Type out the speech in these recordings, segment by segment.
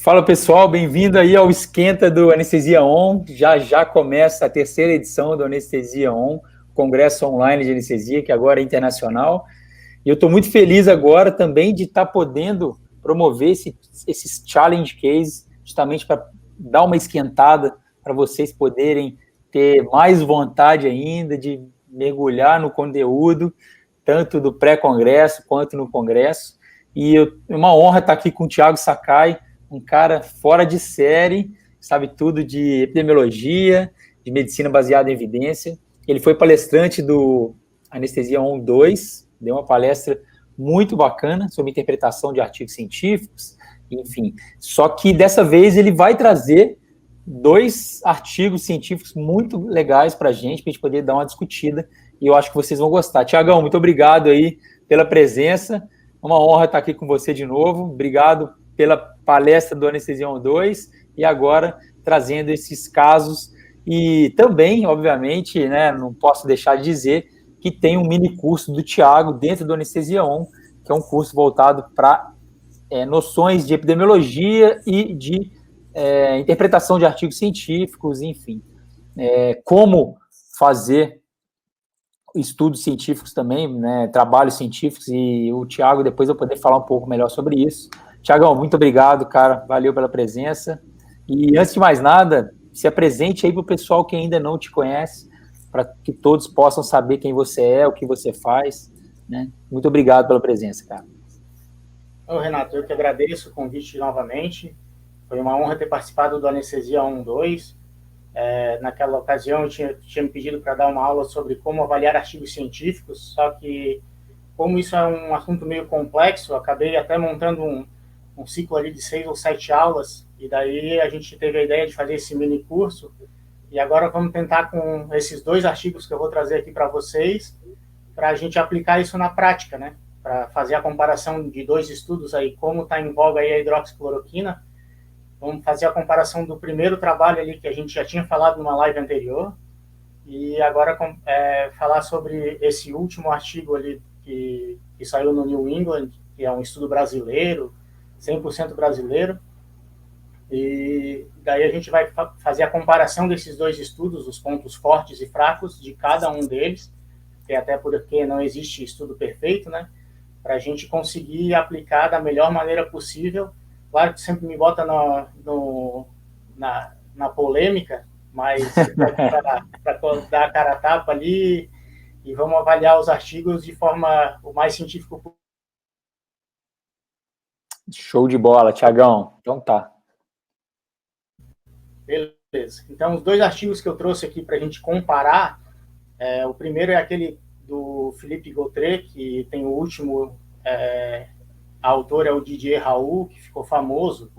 Fala pessoal, bem-vindo aí ao Esquenta do Anestesia On. Já começa a terceira edição do Anestesia On, Congresso Online de Anestesia, que agora é internacional. E eu estou muito feliz agora também de estar podendo promover esses challenge cases, justamente para dar uma esquentada, para vocês poderem ter mais vontade ainda de mergulhar no conteúdo, tanto do pré-congresso quanto no congresso. E é uma honra estar aqui com o Thiago Sakai, um cara fora de série, sabe tudo de epidemiologia, de medicina baseada em evidência. Ele foi palestrante do Anestesia On 2, deu uma palestra muito bacana sobre interpretação de artigos científicos, enfim. Só que dessa vez ele vai trazer 2 artigos científicos muito legais para a gente poder dar uma discutida, e eu acho que vocês vão gostar. Tiagão, muito obrigado aí pela presença, uma honra estar aqui com você de novo, obrigado pela palestra do Anestesia On 2, e agora trazendo esses casos, e também, obviamente, né, não posso deixar de dizer que tem um mini curso do Thiago dentro do Anestesia On, que é um curso voltado para noções de epidemiologia e de interpretação de artigos científicos, enfim. Como fazer estudos científicos também, né, trabalhos científicos, e o Thiago depois eu poder falar um pouco melhor sobre isso. Thiagão, muito obrigado, cara, valeu pela presença. E antes de mais nada, se apresente aí para o pessoal que ainda não te conhece, para que todos possam saber quem você é, o que você faz, né? Muito obrigado pela presença, cara. Ô, Renato, eu que agradeço o convite novamente. Foi uma honra ter participado do Anestesia 1.2. Naquela ocasião, eu tinha me pedido para dar uma aula sobre como avaliar artigos científicos, só que, como isso é um assunto meio complexo, eu acabei até montando um ciclo ali de 6 ou 7 aulas, e daí a gente teve a ideia de fazer esse mini curso, e agora vamos tentar com esses 2 artigos que eu vou trazer aqui para vocês, para a gente aplicar isso na prática, né? Para fazer a comparação de 2 estudos aí, como está em voga aí a hidroxicloroquina. Vamos fazer a comparação do primeiro trabalho ali que a gente já tinha falado numa live anterior, e agora falar sobre esse último artigo ali que saiu no New England, que é um estudo brasileiro, 100% brasileiro, e daí a gente vai fazer a comparação desses 2 estudos, os pontos fortes e fracos de cada um deles, que até porque não existe estudo perfeito, né? Para a gente conseguir aplicar da melhor maneira possível. Claro que sempre me bota na polêmica, mas para dar a cara a tapa ali, e vamos avaliar os artigos de forma o mais científico possível. Show de bola, Thiagão. Então tá. Beleza. Então, os 2 artigos que eu trouxe aqui para a gente comparar, o primeiro é aquele do Philippe Gautret, que tem o último, a autor é o Didier Raoult, que ficou famoso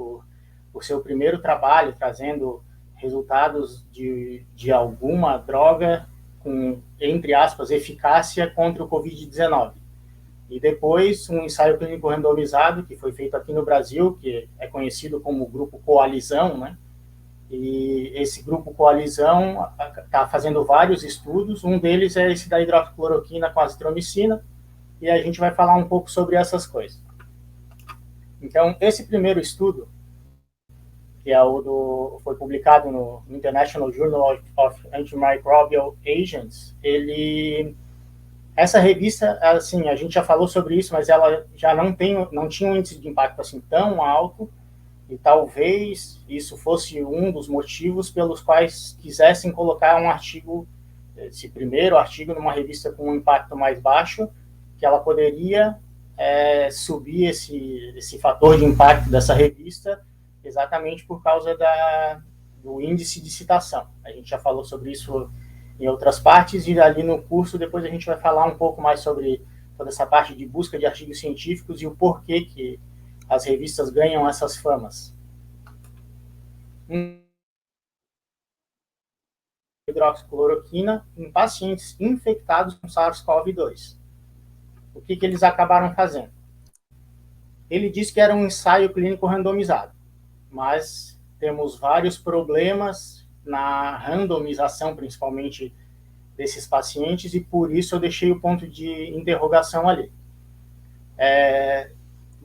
por seu primeiro trabalho, trazendo resultados de alguma droga com, entre aspas, eficácia contra o Covid-19. E depois, um ensaio clínico randomizado, que foi feito aqui no Brasil, que é conhecido como Grupo Coalizão, né? E esse Grupo Coalizão está fazendo vários estudos, um deles é esse da hidroxicloroquina com azitromicina, e a gente vai falar um pouco sobre essas coisas. Então, esse primeiro estudo, que é foi publicado no International Journal of Antimicrobial Agents, essa revista, assim, a gente já falou sobre isso, mas ela já não tinha um índice de impacto assim tão alto, e talvez isso fosse um dos motivos pelos quais quisessem colocar um artigo, esse primeiro artigo, numa revista com um impacto mais baixo, que ela poderia subir esse fator de impacto dessa revista exatamente por causa do índice de citação. A gente já falou sobre isso em outras partes, e ali no curso depois a gente vai falar um pouco mais sobre toda essa parte de busca de artigos científicos e o porquê que as revistas ganham essas famas. Hidroxicloroquina em pacientes infectados com SARS-CoV-2. O que eles acabaram fazendo? Ele disse que era um ensaio clínico randomizado, mas temos vários problemas na randomização, principalmente desses pacientes, e por isso eu deixei o ponto de interrogação ali.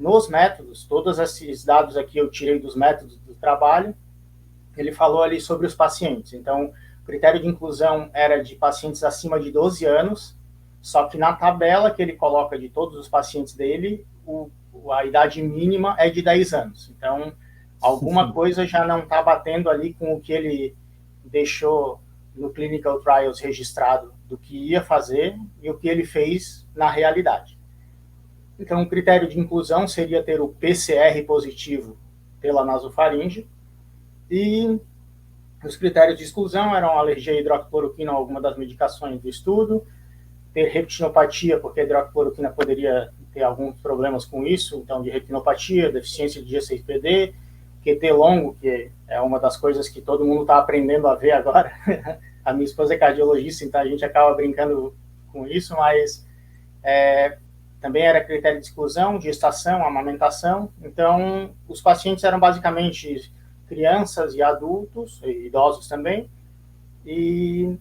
nos métodos, todos esses dados aqui eu tirei dos métodos do trabalho, ele falou ali sobre os pacientes. Então, o critério de inclusão era de pacientes acima de 12 anos, só que na tabela que ele coloca de todos os pacientes dele, a idade mínima é de 10 anos. Então, alguma coisa já não está batendo ali com o que ele deixou no Clinical Trials registrado do que ia fazer e o que ele fez na realidade. Então, o critério de inclusão seria ter o PCR positivo pela nasofaringe, e os critérios de exclusão eram alergia à hidroxicloroquina ou alguma das medicações do estudo, ter retinopatia, porque a hidroxicloroquina poderia ter alguns problemas com isso, então de retinopatia, deficiência de G6PD, QT longo, que é uma das coisas que todo mundo está aprendendo a ver agora. A minha esposa é cardiologista, então a gente acaba brincando com isso, mas também era critério de exclusão, gestação, amamentação. Então, os pacientes eram basicamente crianças e adultos, e idosos também, e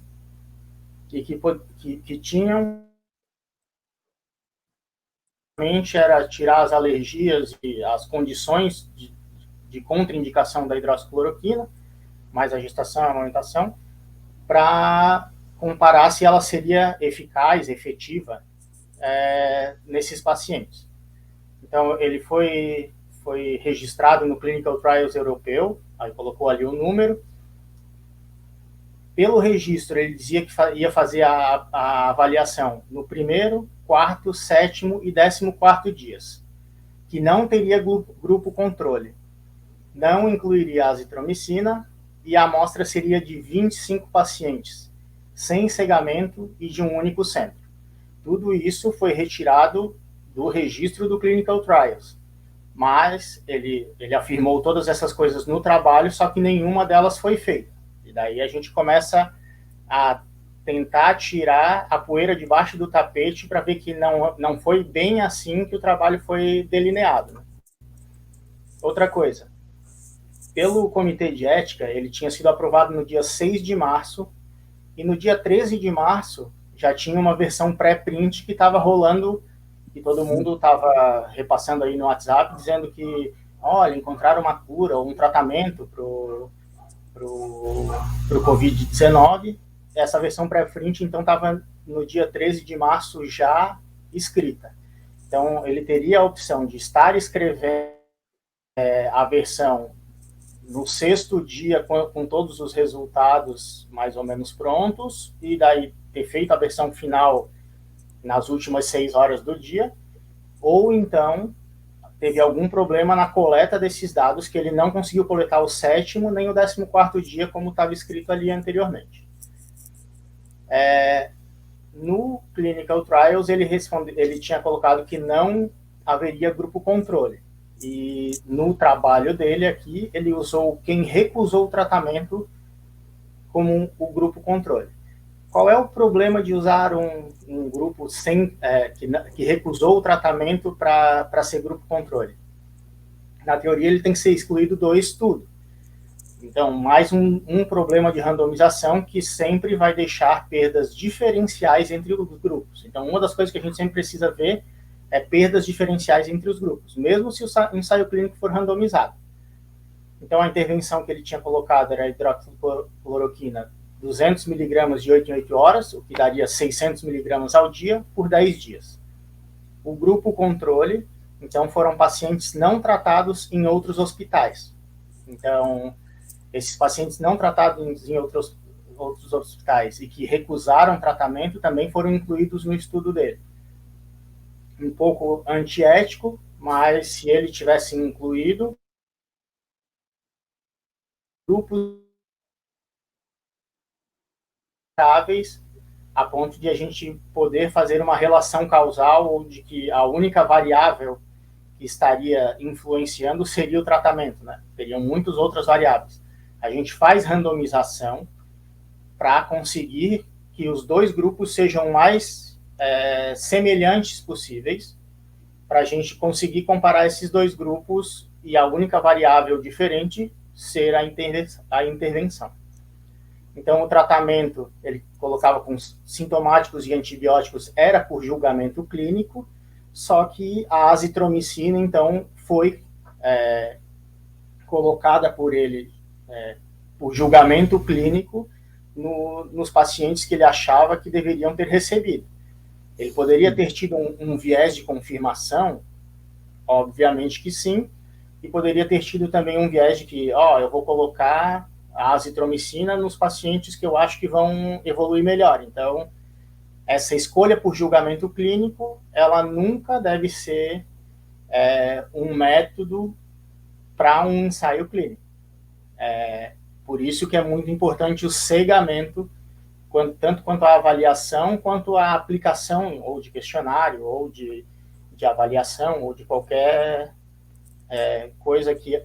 que tinham era tirar as alergias e as condições de contraindicação da hidroxicloroquina, mais a gestação e a amamentação, para comparar se ela seria eficaz, efetiva, nesses pacientes. Então, ele foi registrado no Clinical Trials europeu, aí colocou ali o número. Pelo registro, ele dizia que ia fazer a avaliação no primeiro, quarto, sétimo e 14º dias, que não teria grupo controle, não incluiria a azitromicina, e a amostra seria de 25 pacientes, sem cegamento e de um único centro. Tudo isso foi retirado do registro do Clinical Trials, mas ele afirmou todas essas coisas no trabalho, só que nenhuma delas foi feita. E daí a gente começa a tentar tirar a poeira debaixo do tapete para ver que não foi bem assim que o trabalho foi delineado, né? Outra coisa, pelo Comitê de Ética, ele tinha sido aprovado no dia 6 de março, e no dia 13 de março já tinha uma versão pré-print que estava rolando, e todo mundo estava repassando aí no WhatsApp, dizendo que, olha, encontraram uma cura ou um tratamento para o Covid-19. Essa versão pré-print, então, estava no dia 13 de março já escrita. Então, ele teria a opção de estar escrevendo a versão no 6º dia, com todos os resultados mais ou menos prontos, e daí ter feito a versão final nas últimas 6 horas do dia, ou então teve algum problema na coleta desses dados, que ele não conseguiu coletar o 7º nem o 14º dia, como estava escrito ali anteriormente. No Clinical Trials, ele tinha colocado que não haveria grupo controle. E no trabalho dele aqui, ele usou quem recusou o tratamento como o grupo controle. Qual é o problema de usar um grupo que recusou o tratamento para ser grupo controle? Na teoria, ele tem que ser excluído do estudo. Então, mais um problema de randomização que sempre vai deixar perdas diferenciais entre os grupos. Então, uma das coisas que a gente sempre precisa ver é perdas diferenciais entre os grupos, mesmo se o ensaio clínico for randomizado. Então, a intervenção que ele tinha colocado era a hidroxicloroquina 200 miligramas de 8 em 8 horas, o que daria 600 miligramas ao dia, por 10 dias. O grupo controle, então, foram pacientes não tratados em outros hospitais. Então, esses pacientes não tratados em outros hospitais e que recusaram tratamento também foram incluídos no estudo dele. Um pouco antiético, mas se ele tivesse incluído grupos a ponto de a gente poder fazer uma relação causal, ou de que a única variável que estaria influenciando seria o tratamento, né? Teriam muitas outras variáveis. A gente faz randomização para conseguir que os dois grupos sejam mais semelhantes possíveis, para a gente conseguir comparar esses dois grupos e a única variável diferente ser a intervenção. Então, o tratamento, ele colocava com sintomáticos e antibióticos, era por julgamento clínico, só que a azitromicina, então, foi colocada por ele, por julgamento clínico, nos pacientes que ele achava que deveriam ter recebido. Ele poderia ter tido um viés de confirmação, obviamente que sim, e poderia ter tido também um viés de que, eu vou colocar a azitromicina nos pacientes que eu acho que vão evoluir melhor. Então, essa escolha por julgamento clínico, ela nunca deve ser um método para um ensaio clínico. Por isso que é muito importante o cegamento, tanto quanto a avaliação, quanto a aplicação, ou de questionário, ou de avaliação, ou de qualquer coisa que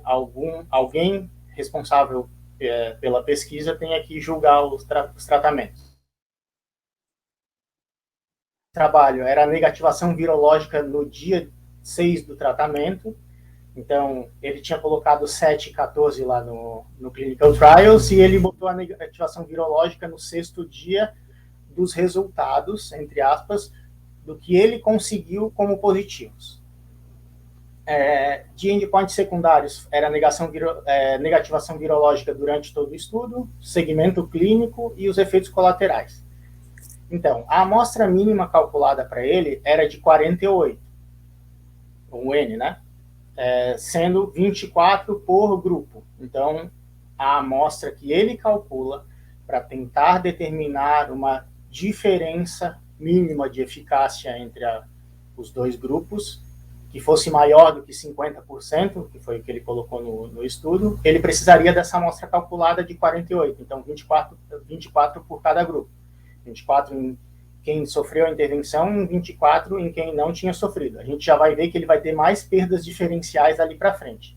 alguém responsável pela pesquisa tenha que julgar os tratamentos. O trabalho era a negativação virológica no dia 6 do tratamento. Então, ele tinha colocado 7 e 14 lá no Clinical Trials, e ele botou a negativação virológica no 6º dia dos resultados, entre aspas, do que ele conseguiu como positivos. De endpoints secundários, era negativação virológica durante todo o estudo, segmento clínico e os efeitos colaterais. Então, a amostra mínima calculada para ele era de 48, um N, né? Sendo 24 por grupo. Então, a amostra que ele calcula para tentar determinar uma diferença mínima de eficácia entre os dois grupos, que fosse maior do que 50%, que foi o que ele colocou no estudo, ele precisaria dessa amostra calculada de 48, então 24 por cada grupo. 24 em quem sofreu a intervenção, 24 em quem não tinha sofrido. A gente já vai ver que ele vai ter mais perdas diferenciais ali para frente.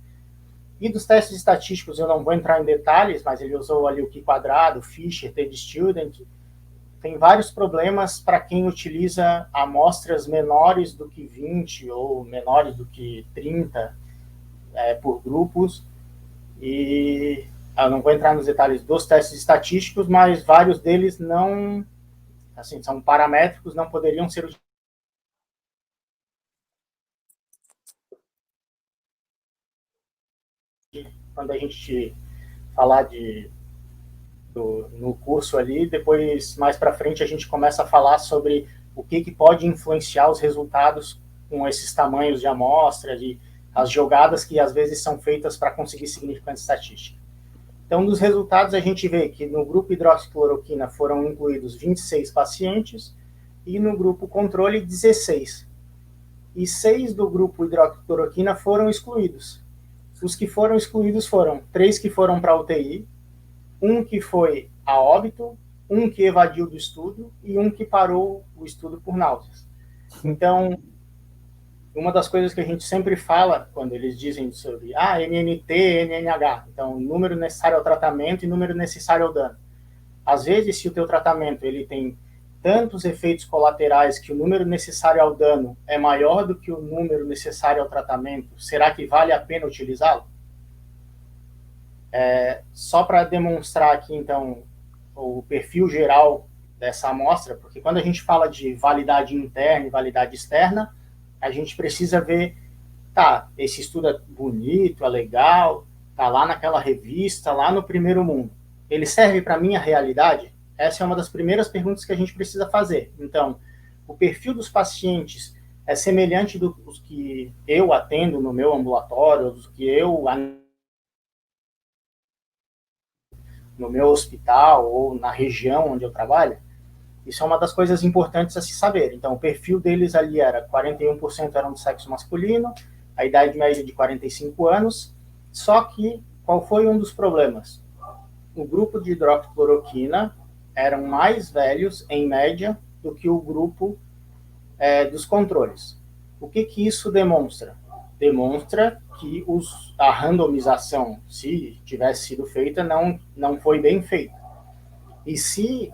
E dos testes estatísticos, eu não vou entrar em detalhes, mas ele usou ali o Q-quadrado, Fisher, T-Student. Tem vários problemas para quem utiliza amostras menores do que 20 ou menores do que 30 por grupos. E eu não vou entrar nos detalhes dos testes estatísticos, mas vários deles não... Assim, são paramétricos, não poderiam ser utilizados. Quando a gente falar no curso ali, depois, mais para frente, a gente começa a falar sobre o que pode influenciar os resultados com esses tamanhos de amostra, as jogadas que às vezes são feitas para conseguir significância estatística. Então, nos resultados, a gente vê que no grupo hidroxicloroquina foram incluídos 26 pacientes e no grupo controle, 16. E 6 do grupo hidroxicloroquina foram excluídos. Os que foram excluídos foram 3 que foram para a UTI, 1 que foi a óbito, 1 que evadiu do estudo e 1 que parou o estudo por náuseas. Então, uma das coisas que a gente sempre fala quando eles dizem sobre NNT, NNH, então número necessário ao tratamento e número necessário ao dano. Às vezes, se o teu tratamento ele tem tantos efeitos colaterais que o número necessário ao dano é maior do que o número necessário ao tratamento, será que vale a pena utilizá-lo? Só para demonstrar aqui, então, o perfil geral dessa amostra, porque quando a gente fala de validade interna e validade externa, a gente precisa ver, esse estudo é bonito, é legal, tá lá naquela revista, lá no primeiro mundo. Ele serve para a minha realidade? Essa é uma das primeiras perguntas que a gente precisa fazer. Então, o perfil dos pacientes é semelhante dos que eu atendo no meu ambulatório, dos que eu no meu hospital ou na região onde eu trabalho? Isso é uma das coisas importantes a se saber. Então, o perfil deles ali era 41% eram do sexo masculino, a idade média de 45 anos, só que qual foi um dos problemas? O grupo de hidroxicloroquina eram mais velhos, em média, do que o grupo dos controles. O que isso demonstra? Demonstra que a randomização, se tivesse sido feita, não foi bem feita. E se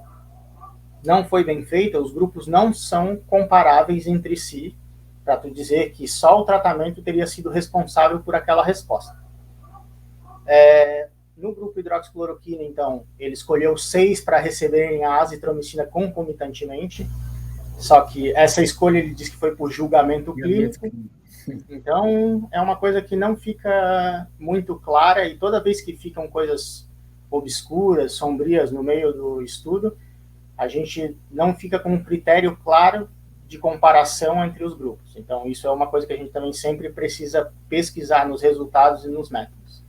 não foi bem feita, os grupos não são comparáveis entre si, para tu dizer que só o tratamento teria sido responsável por aquela resposta. No grupo hidroxicloroquina, então, ele escolheu 6 para receberem a azitromicina concomitantemente, Só que essa escolha ele diz que foi por julgamento clínico. Então, é uma coisa que não fica muito clara, e toda vez que ficam coisas obscuras, sombrias no meio do estudo, a gente não fica com um critério claro de comparação entre os grupos. Então, isso é uma coisa que a gente também sempre precisa pesquisar nos resultados e nos métodos.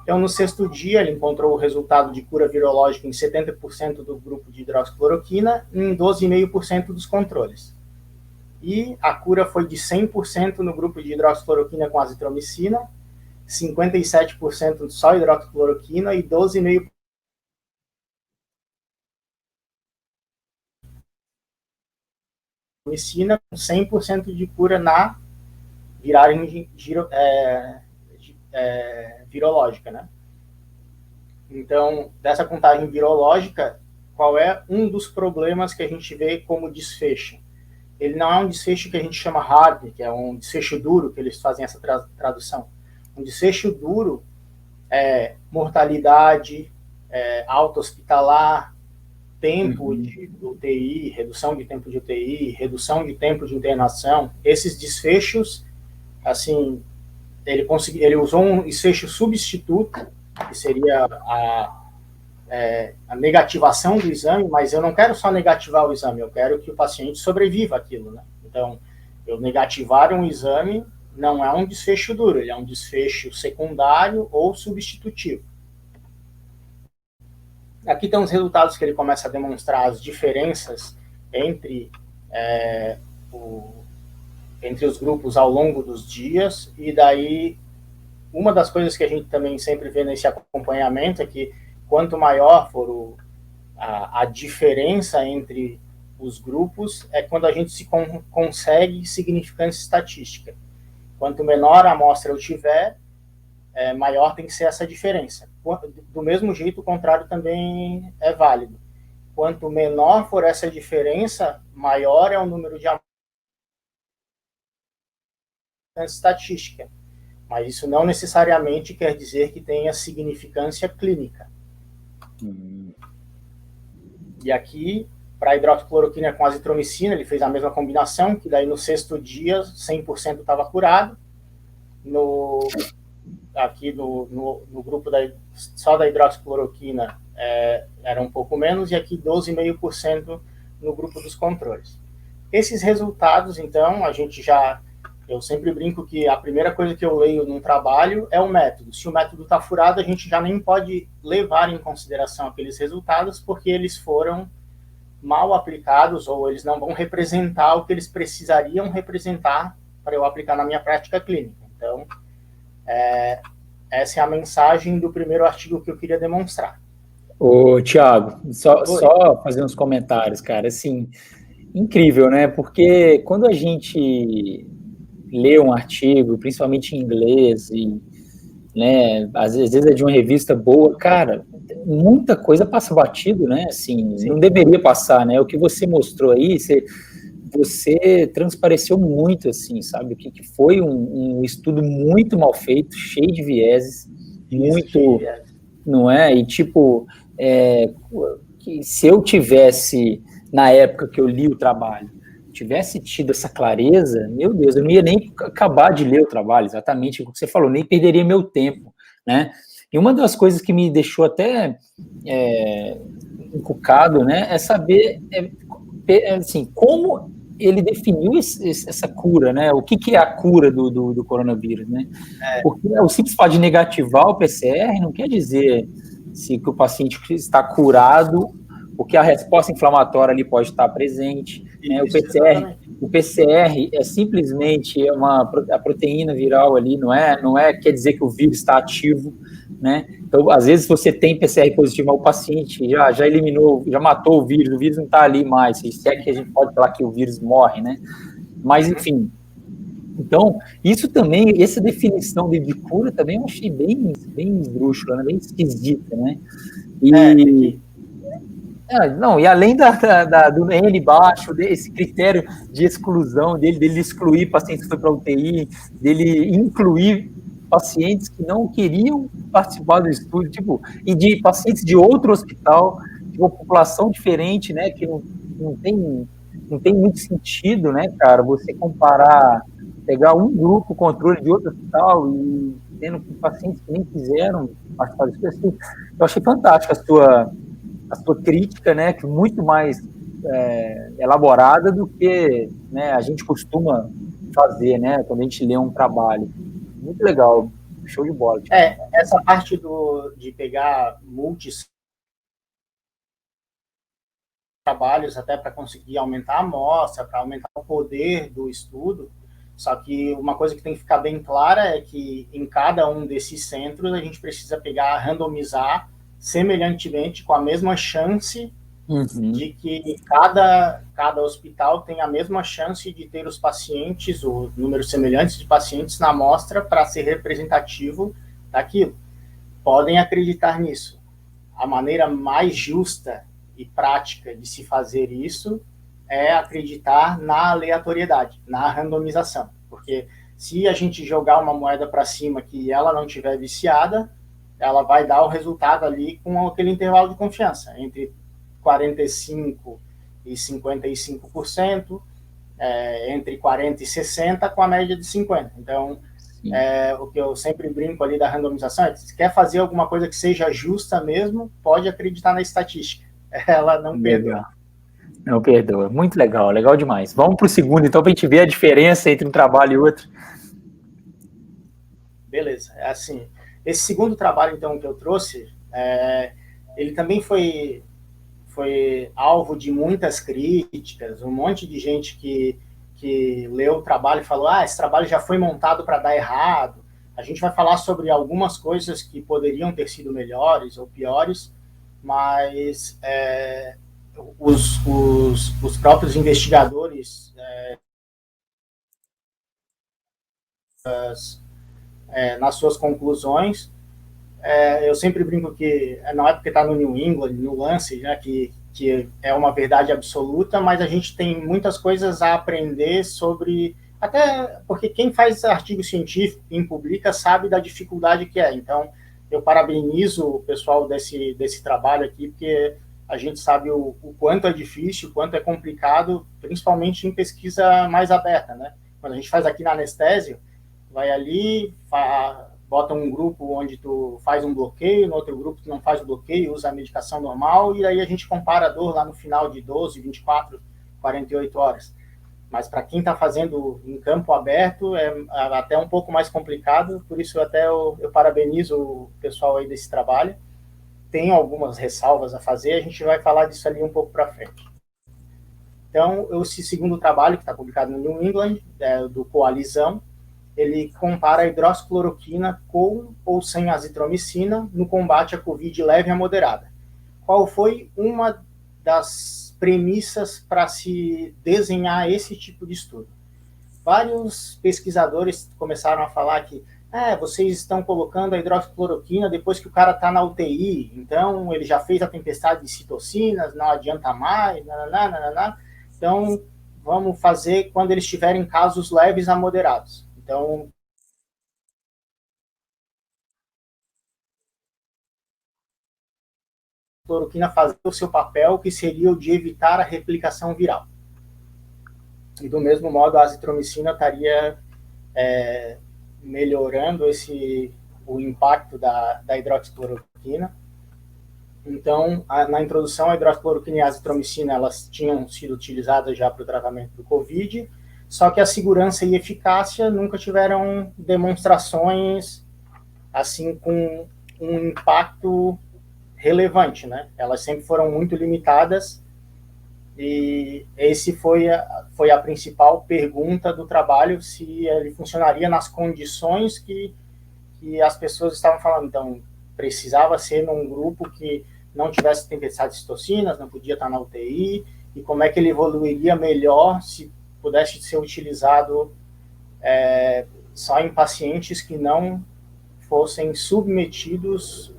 Então, no 6º dia, ele encontrou o resultado de cura virológica em 70% do grupo de hidroxicloroquina e em 12,5% dos controles. E a cura foi de 100% no grupo de hidroxicloroquina com azitromicina, 57% só hidroxicloroquina e 12,5% azitromicina, com 100% de cura na viragem virológica, né? Então, dessa contagem virológica, qual é um dos problemas que a gente vê como desfecho? Ele não é um desfecho que a gente chama hard, que é um desfecho duro, que eles fazem essa tradução. Um desfecho duro é mortalidade, alta hospitalar, tempo de UTI, redução de tempo de UTI, redução de tempo de internação. Esses desfechos, assim, ele usou um desfecho substituto, que seria a negativação do exame, mas eu não quero só negativar o exame, eu quero que o paciente sobreviva àquilo, né? Então, eu negativar um exame não é um desfecho duro, ele é um desfecho secundário ou substitutivo. Aqui estão os resultados que ele começa a demonstrar as diferenças entre os grupos ao longo dos dias, e daí uma das coisas que a gente também sempre vê nesse acompanhamento é que quanto maior for a diferença entre os grupos, é quando a gente consegue significância estatística. Quanto menor a amostra eu tiver, maior tem que ser essa diferença. Do mesmo jeito, o contrário também é válido. Quanto menor for essa diferença, maior é o número de amostras estatística. Mas isso não necessariamente quer dizer que tenha significância clínica. E aqui, para a hidroxicloroquina com azitromicina, ele fez a mesma combinação, que daí no 6º dia, 100% estava curado. Aqui no grupo só da hidroxicloroquina era um pouco menos, e aqui 12,5% no grupo dos controles. Esses resultados, então, eu sempre brinco que a primeira coisa que eu leio num trabalho é o método. Se o método está furado, a gente já nem pode levar em consideração aqueles resultados, porque eles foram mal aplicados, ou eles não vão representar o que eles precisariam representar para eu aplicar na minha prática clínica. Então, essa é a mensagem do primeiro artigo que eu queria demonstrar. Ô, Thiago, só fazer uns comentários, cara, assim, incrível, né? Porque quando a gente lê um artigo, principalmente em inglês, e, né, às vezes é de uma revista boa, cara, muita coisa passa batido, né? Assim, não deveria passar, né? O que você mostrou aí, você transpareceu muito, assim, sabe? Que foi um estudo muito mal feito, cheio de vieses, muito, não é? E, tipo, que se eu tivesse, na época que eu li o trabalho, tivesse tido essa clareza, meu Deus, eu não ia nem acabar de ler o trabalho, exatamente o que você falou, nem perderia meu tempo, né? E uma das coisas que me deixou até encucado, né, é saber, assim, como ele definiu essa cura, né? O que é a cura do coronavírus, né? Porque o simples fato de negativar o PCR não quer dizer que o paciente está curado, porque a resposta inflamatória ali pode estar presente, né? O PCR é simplesmente a proteína viral ali, não é quer dizer que o vírus está ativo, né? Então, às vezes você tem PCR positivo, mas o paciente já eliminou, já matou o vírus não está ali mais, se é que a gente pode falar que o vírus morre, né? Mas, enfim, então, isso também, essa definição de cura também eu achei bem esdrúxula, né? Bem esquisita, né? E além do N baixo, desse critério de exclusão dele excluir pacientes que foi para UTI, dele incluir pacientes que não queriam participar do estudo, tipo, e de pacientes de outro hospital, de uma população diferente, né, que não não tem muito sentido, né, cara, você comparar, pegar um grupo controle de outro hospital e tendo pacientes que nem quiseram participar disso. Assim, eu achei fantástica a sua crítica, né, que muito mais elaborada do que, né, a gente costuma fazer, né, quando a gente lê um trabalho. Muito legal, show de bola. Tipo. Essa parte de pegar trabalhos até para conseguir aumentar a amostra, para aumentar o poder do estudo. Só que uma coisa que tem que ficar bem clara é que em cada um desses centros a gente precisa pegar, randomizar semelhantemente com a mesma chance de que cada hospital tem a mesma chance de ter os pacientes, o número semelhante de pacientes na amostra para ser representativo daquilo. Podem acreditar nisso. A maneira mais justa e prática de se fazer isso é acreditar na aleatoriedade, na randomização. Porque se a gente jogar uma moeda para cima que ela não tiver viciada, ela vai dar o resultado ali com aquele intervalo de confiança, entre 45% e 55%, entre 40% e 60%, com a média de 50%. Então, o que eu sempre brinco ali da randomização é que se quer fazer alguma coisa que seja justa mesmo, pode acreditar na estatística. Ela não perdoa. Não perdoa. Muito legal, legal demais. Vamos para o segundo, então, para a gente ver a diferença entre um trabalho e outro. Beleza. Assim, esse segundo trabalho, então, que eu trouxe, ele também foi alvo de muitas críticas, um monte de gente que leu o trabalho e falou, esse trabalho já foi montado para dar errado. A gente vai falar sobre algumas coisas que poderiam ter sido melhores ou piores, mas os próprios investigadores nas suas conclusões, eu sempre brinco que não é porque está no New England, no Lancet, né, que é uma verdade absoluta, mas a gente tem muitas coisas a aprender sobre, até porque quem faz artigo científico, quem publica, sabe da dificuldade que é. Então, eu parabenizo o pessoal desse trabalho aqui, porque a gente sabe o quanto é difícil, o quanto é complicado, principalmente em pesquisa mais aberta, né? Quando a gente faz aqui na anestésio, vai ali, bota um grupo onde tu faz um bloqueio, no outro grupo tu não faz o bloqueio, usa a medicação normal, e aí a gente compara a dor lá no final de 12, 24, 48 horas. Mas para quem está fazendo em campo aberto, é até um pouco mais complicado, por isso até eu parabenizo o pessoal aí desse trabalho. Tem algumas ressalvas a fazer, a gente vai falar disso ali um pouco para frente. Então, esse segundo trabalho, que está publicado no New England, do Coalizão, ele compara a hidroxicloroquina com ou sem azitromicina no combate à Covid leve a moderada. Qual foi uma das premissas para se desenhar esse tipo de estudo? Vários pesquisadores começaram a falar que vocês estão colocando a hidroxicloroquina depois que o cara está na UTI, então ele já fez a tempestade de citocinas, não adianta mais, nananá. Então, vamos fazer quando eles tiverem casos leves a moderados. Então, a cloroquina fazer o seu papel, que seria o de evitar a replicação viral. E do mesmo modo, a azitromicina estaria melhorando o impacto da hidroxicloroquina. Então, na introdução, a hidroxicloroquina e a azitromicina, elas tinham sido utilizadas já para o tratamento do COVID, só que a segurança e eficácia nunca tiveram demonstrações assim com um impacto relevante, né? Elas sempre foram muito limitadas e esse foi a principal pergunta do trabalho, se ele funcionaria nas condições que as pessoas estavam falando. Então, precisava ser num grupo que não tivesse tempestade de citocinas, não podia estar na UTI, e como é que ele evoluiria melhor se pudesse ser utilizado só em pacientes que não fossem submetidos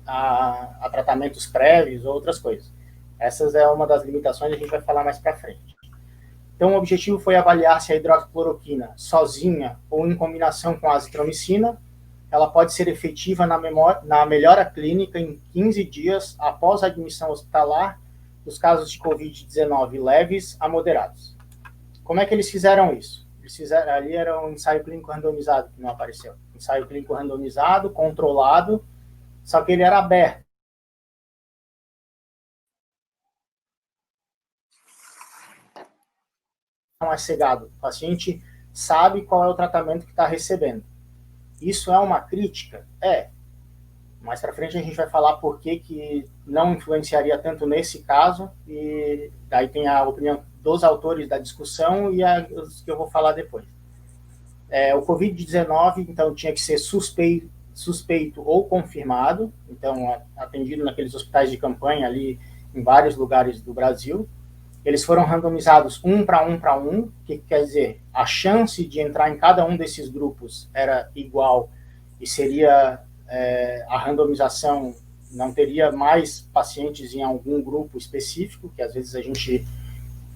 a tratamentos prévios ou outras coisas. Essas é uma das limitações, a gente vai falar mais para frente. Então, o objetivo foi avaliar se a hidroxicloroquina, sozinha ou em combinação com a azitromicina, ela pode ser efetiva na melhora clínica em 15 dias após a admissão hospitalar dos casos de Covid-19 leves a moderados. Como é que eles fizeram isso? Eles fizeram, ali era um ensaio clínico randomizado, que não apareceu. Ensaio clínico randomizado, controlado, só que ele era aberto. Não é cegado. O paciente sabe qual é o tratamento que está recebendo. Isso é uma crítica? É. Mais para frente a gente vai falar por que não influenciaria tanto nesse caso, e daí tem a opinião dos autores da discussão e as que eu vou falar depois. O Covid-19, então, tinha que ser suspeito ou confirmado, então, atendido naqueles hospitais de campanha ali em vários lugares do Brasil. Eles foram randomizados um para um, que quer dizer, a chance de entrar em cada um desses grupos era igual e seria a randomização, não teria mais pacientes em algum grupo específico, que às vezes a gente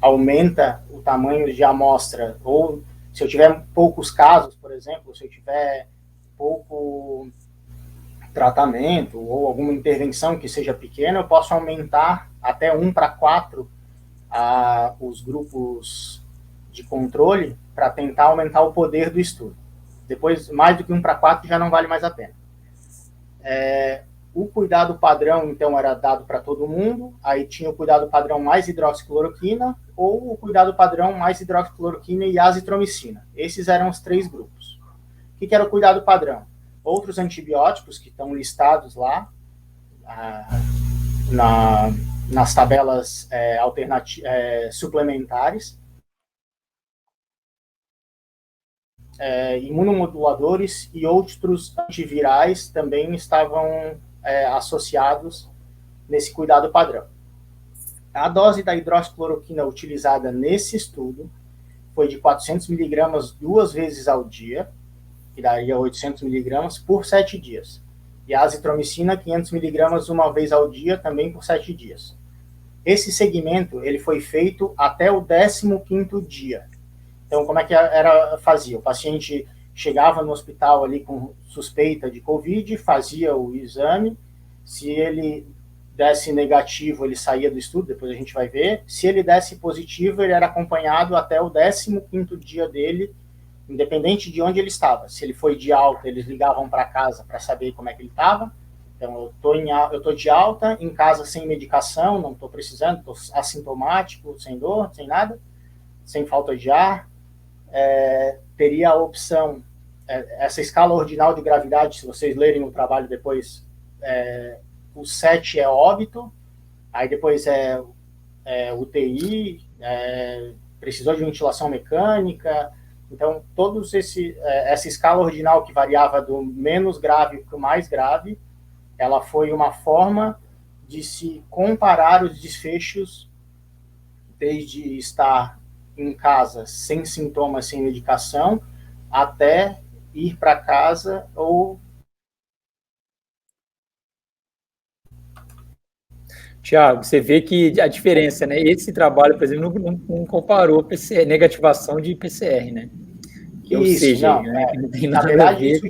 aumenta o tamanho de amostra, ou se eu tiver poucos casos, por exemplo, se eu tiver pouco tratamento ou alguma intervenção que seja pequena, eu posso aumentar até 1 para 4 os grupos de controle para tentar aumentar o poder do estudo. Depois, mais do que 1 para 4 já não vale mais a pena. O cuidado padrão, então, era dado para todo mundo, aí tinha o cuidado padrão mais hidroxicloroquina, ou o cuidado padrão mais hidroxicloroquina e azitromicina. Esses eram os 3 grupos. O que era o cuidado padrão? Outros antibióticos que estão listados lá, nas tabelas suplementares, imunomoduladores e outros antivirais também estavam associados nesse cuidado padrão. A dose da hidroxicloroquina utilizada nesse estudo foi de 400 miligramas 2 vezes ao dia, que daria 800 miligramas por 7 dias. E a azitromicina, 500 miligramas uma vez ao dia, também por 7 dias. Esse segmento ele foi feito até o 15º dia. Então, como é que fazia? O paciente chegava no hospital ali com suspeita de Covid, fazia o exame, se ele desse negativo, ele saía do estudo, depois a gente vai ver. Se ele desse positivo, ele era acompanhado até o 15º dia dele, independente de onde ele estava. Se ele foi de alta, eles ligavam para casa para saber como é que ele estava. Então, eu estou de alta, em casa sem medicação, não estou precisando, estou assintomático, sem dor, sem nada, sem falta de ar. Teria a opção, essa escala ordinal de gravidade, se vocês lerem o trabalho depois, o 7 é óbito, aí depois UTI, precisou de ventilação mecânica. Então, essa escala ordinal que variava do menos grave para o mais grave, ela foi uma forma de se comparar os desfechos desde estar em casa sem sintomas, sem medicação, até ir para casa ou... Tiago, você vê que a diferença, né? Esse trabalho, por exemplo, não comparou PCR, negativação de PCR, né? Que é o Isso, CG, não, né? Que não tem na nada verdade, a ver. isso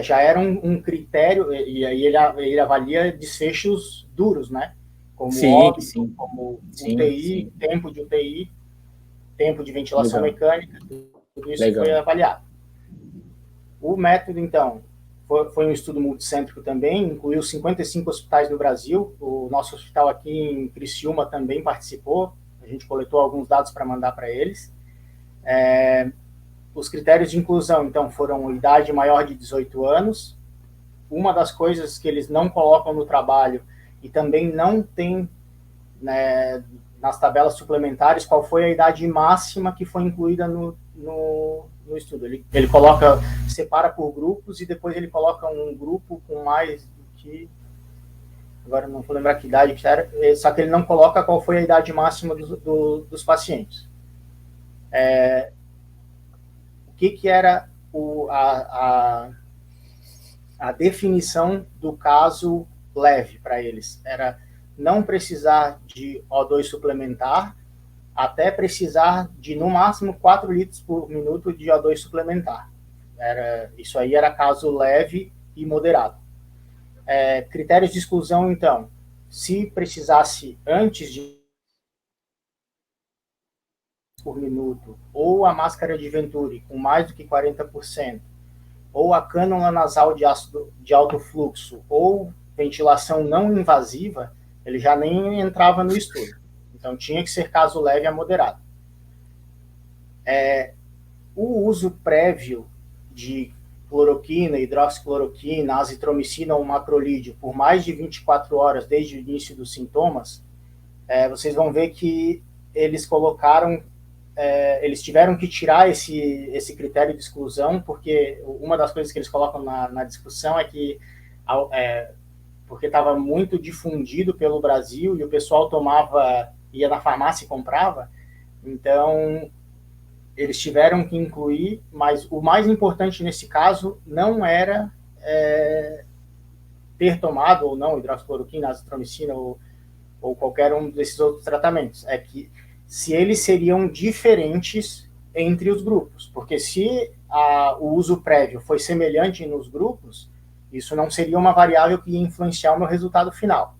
já era um critério, e aí ele avalia desfechos duros, né? Como óbito, como UTI, tempo de UTI, tempo de ventilação mecânica, tudo isso foi avaliado. O método, então, foi um estudo multicêntrico também, incluiu 55 hospitais no Brasil, o nosso hospital aqui em Criciúma também participou, a gente coletou alguns dados para mandar para eles. Os critérios de inclusão, então, foram idade maior de 18 anos. Uma das coisas que eles não colocam no trabalho e também não tem, né, nas tabelas suplementares, qual foi a idade máxima que foi incluída no estudo. Ele separa por grupos e depois ele coloca um grupo com mais do que... Agora não vou lembrar que idade que era, só que ele não coloca qual foi a idade máxima dos pacientes. O que era a definição do caso leve para eles? Era não precisar de O2 suplementar, até precisar de, no máximo, 4 litros por minuto de O2 suplementar. Isso aí era caso leve e moderado. Critérios de exclusão, então, se precisasse antes de por minuto, ou a máscara de Venturi com mais do que 40%, ou a cânula nasal de ácido de alto fluxo, ou ventilação não invasiva, ele já nem entrava no estudo. Então, tinha que ser caso leve a moderado. O uso prévio de cloroquina, hidroxicloroquina, azitromicina ou macrolídeo por mais de 24 horas desde o início dos sintomas, vocês vão ver que eles colocaram, eles tiveram que tirar esse critério de exclusão, porque uma das coisas que eles colocam na discussão é que porque estava muito difundido pelo Brasil e o pessoal ia na farmácia e comprava, então eles tiveram que incluir, mas o mais importante nesse caso não era ter tomado ou não hidroxicloroquina, azitromicina ou qualquer um desses outros tratamentos, é que se eles seriam diferentes entre os grupos, porque se o uso prévio foi semelhante nos grupos, isso não seria uma variável que ia influenciar o meu resultado final.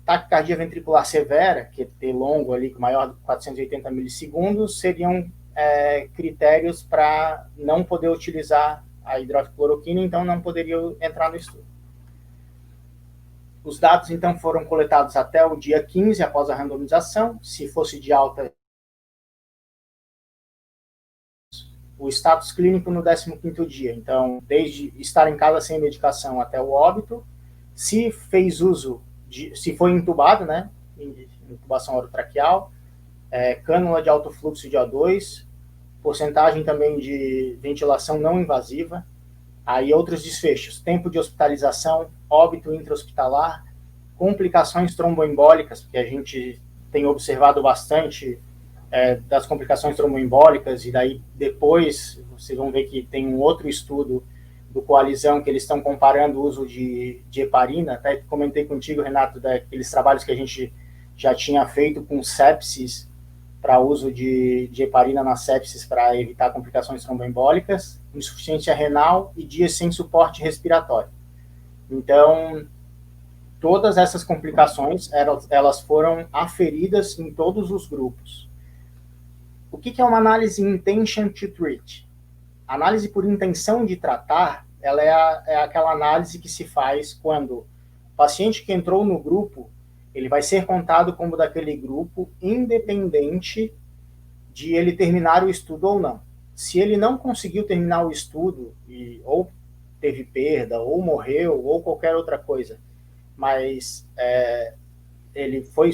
Taquicardia ventricular severa, que é T longo ali, maior de 480 milissegundos, seriam critérios para não poder utilizar a hidroxicloroquina, então não poderia entrar no estudo. Os dados, então, foram coletados até o dia 15, após a randomização. Se fosse de alta, o status clínico no 15º dia. Então, desde estar em casa sem medicação até o óbito, se fez uso se foi intubado, né, intubação orotraqueal, cânula de alto fluxo de O2, porcentagem também de ventilação não invasiva, aí outros desfechos, tempo de hospitalização, óbito intra-hospitalar, complicações tromboembólicas, que a gente tem observado bastante das complicações tromboembólicas, e daí depois vocês vão ver que tem um outro estudo do Coalizão, que eles estão comparando o uso de heparina. Até comentei contigo, Renato, daqueles trabalhos que a gente já tinha feito com sepsis, para uso de heparina na sepsis para evitar complicações tromboembólicas, insuficiência renal e dias sem suporte respiratório. Então, todas essas complicações, elas foram aferidas em todos os grupos. O que é uma análise intention to treat? A análise por intenção de tratar, ela é aquela análise que se faz quando o paciente que entrou no grupo, ele vai ser contado como daquele grupo, independente de ele terminar o estudo ou não. Se ele não conseguiu terminar o estudo, ou teve perda, ou morreu, ou qualquer outra coisa, mas ele foi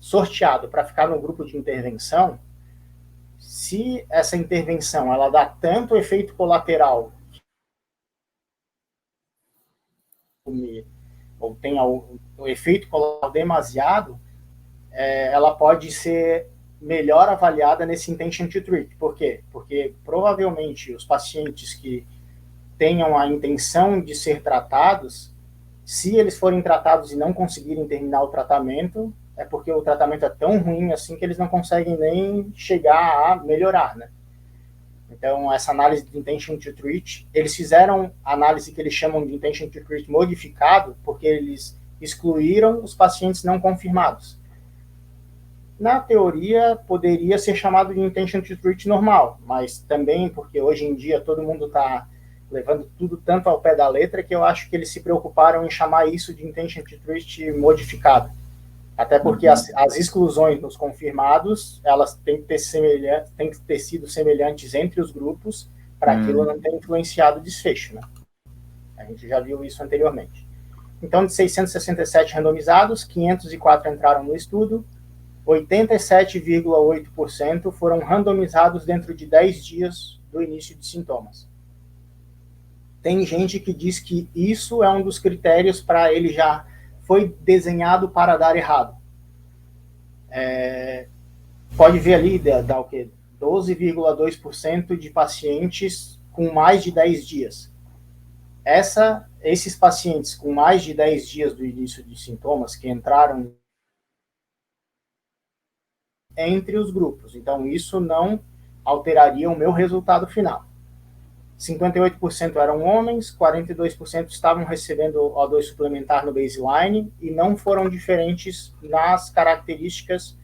sorteado para ficar no grupo de intervenção, se essa intervenção ela dá tanto efeito colateral ou tem o efeito colateral demasiado, ela pode ser melhor avaliada nesse intention to treat. Por quê? Porque provavelmente os pacientes que tenham a intenção de ser tratados, se eles forem tratados e não conseguirem terminar o tratamento, é porque o tratamento é tão ruim assim que eles não conseguem nem chegar a melhorar, né? Então, essa análise de intention to treat, eles fizeram a análise que eles chamam de intention to treat modificado, porque eles excluíram os pacientes não confirmados. Na teoria, poderia ser chamado de intention to treat normal, mas também porque hoje em dia todo mundo está levando tudo tanto ao pé da letra que eu acho que eles se preocuparam em chamar isso de intention to treat modificado. Até porque as exclusões nos confirmados, elas têm que ter sido semelhantes entre os grupos para aquilo não ter influenciado o desfecho, né? A gente já viu isso anteriormente. Então, de 667 randomizados, 504 entraram no estudo, 87,8% foram randomizados dentro de 10 dias do início de sintomas. Tem gente que diz que isso é um dos critérios para ele já foi desenhado para dar errado. Pode ver ali, dá o quê? 12,2% de pacientes com mais de 10 dias. Esses pacientes com mais de 10 dias do início de sintomas, que entraram entre os grupos. Então, isso não alteraria o meu resultado final. 58% eram homens, 42% estavam recebendo O2 suplementar no baseline e não foram diferentes nas características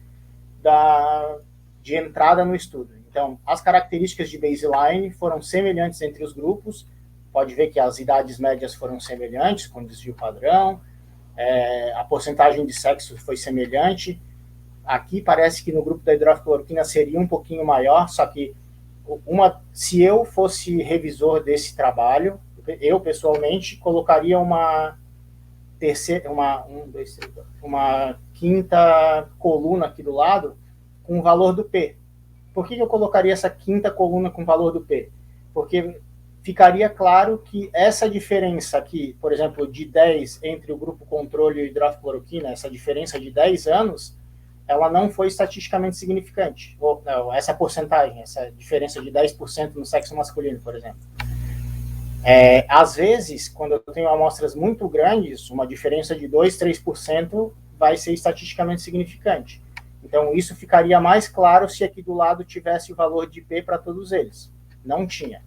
de entrada no estudo. Então, as características de baseline foram semelhantes entre os grupos, pode ver que as idades médias foram semelhantes, com desvio padrão, a porcentagem de sexo foi semelhante. Aqui parece que no grupo da hidroxicloroquina seria um pouquinho maior, só que se eu fosse revisor desse trabalho, eu pessoalmente colocaria uma quinta coluna aqui do lado com o valor do P. Por que eu colocaria essa quinta coluna com o valor do P? Porque ficaria claro que essa diferença aqui, por exemplo, de 10 entre o grupo controle e hidroxicloroquina, essa diferença de 10 anos, ela não foi estatisticamente significante. Essa porcentagem, essa diferença de 10% no sexo masculino, por exemplo. Às vezes, quando eu tenho amostras muito grandes, uma diferença de 2, 3% vai ser estatisticamente significante. Então, isso ficaria mais claro se aqui do lado tivesse o valor de P para todos eles. Não tinha.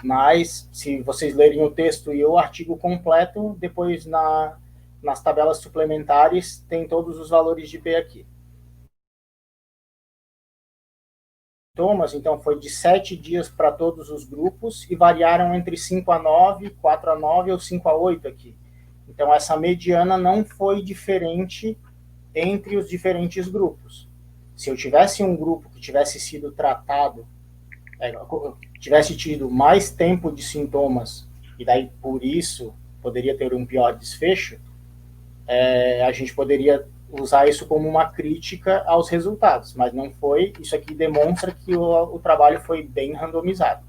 Mas, se vocês lerem o texto e o artigo completo, depois nas tabelas suplementares tem todos os valores de P aqui. Sintomas, então, foi de 7 dias para todos os grupos e variaram entre 5 a 9, 4 a 9 ou 5 a 8 aqui. Então, essa mediana não foi diferente entre os diferentes grupos. Se eu tivesse um grupo que tivesse sido tratado, tivesse tido mais tempo de sintomas, e daí por isso poderia ter um pior desfecho, a gente poderia usar isso como uma crítica aos resultados, mas não foi. Isso aqui demonstra que o trabalho foi bem randomizado.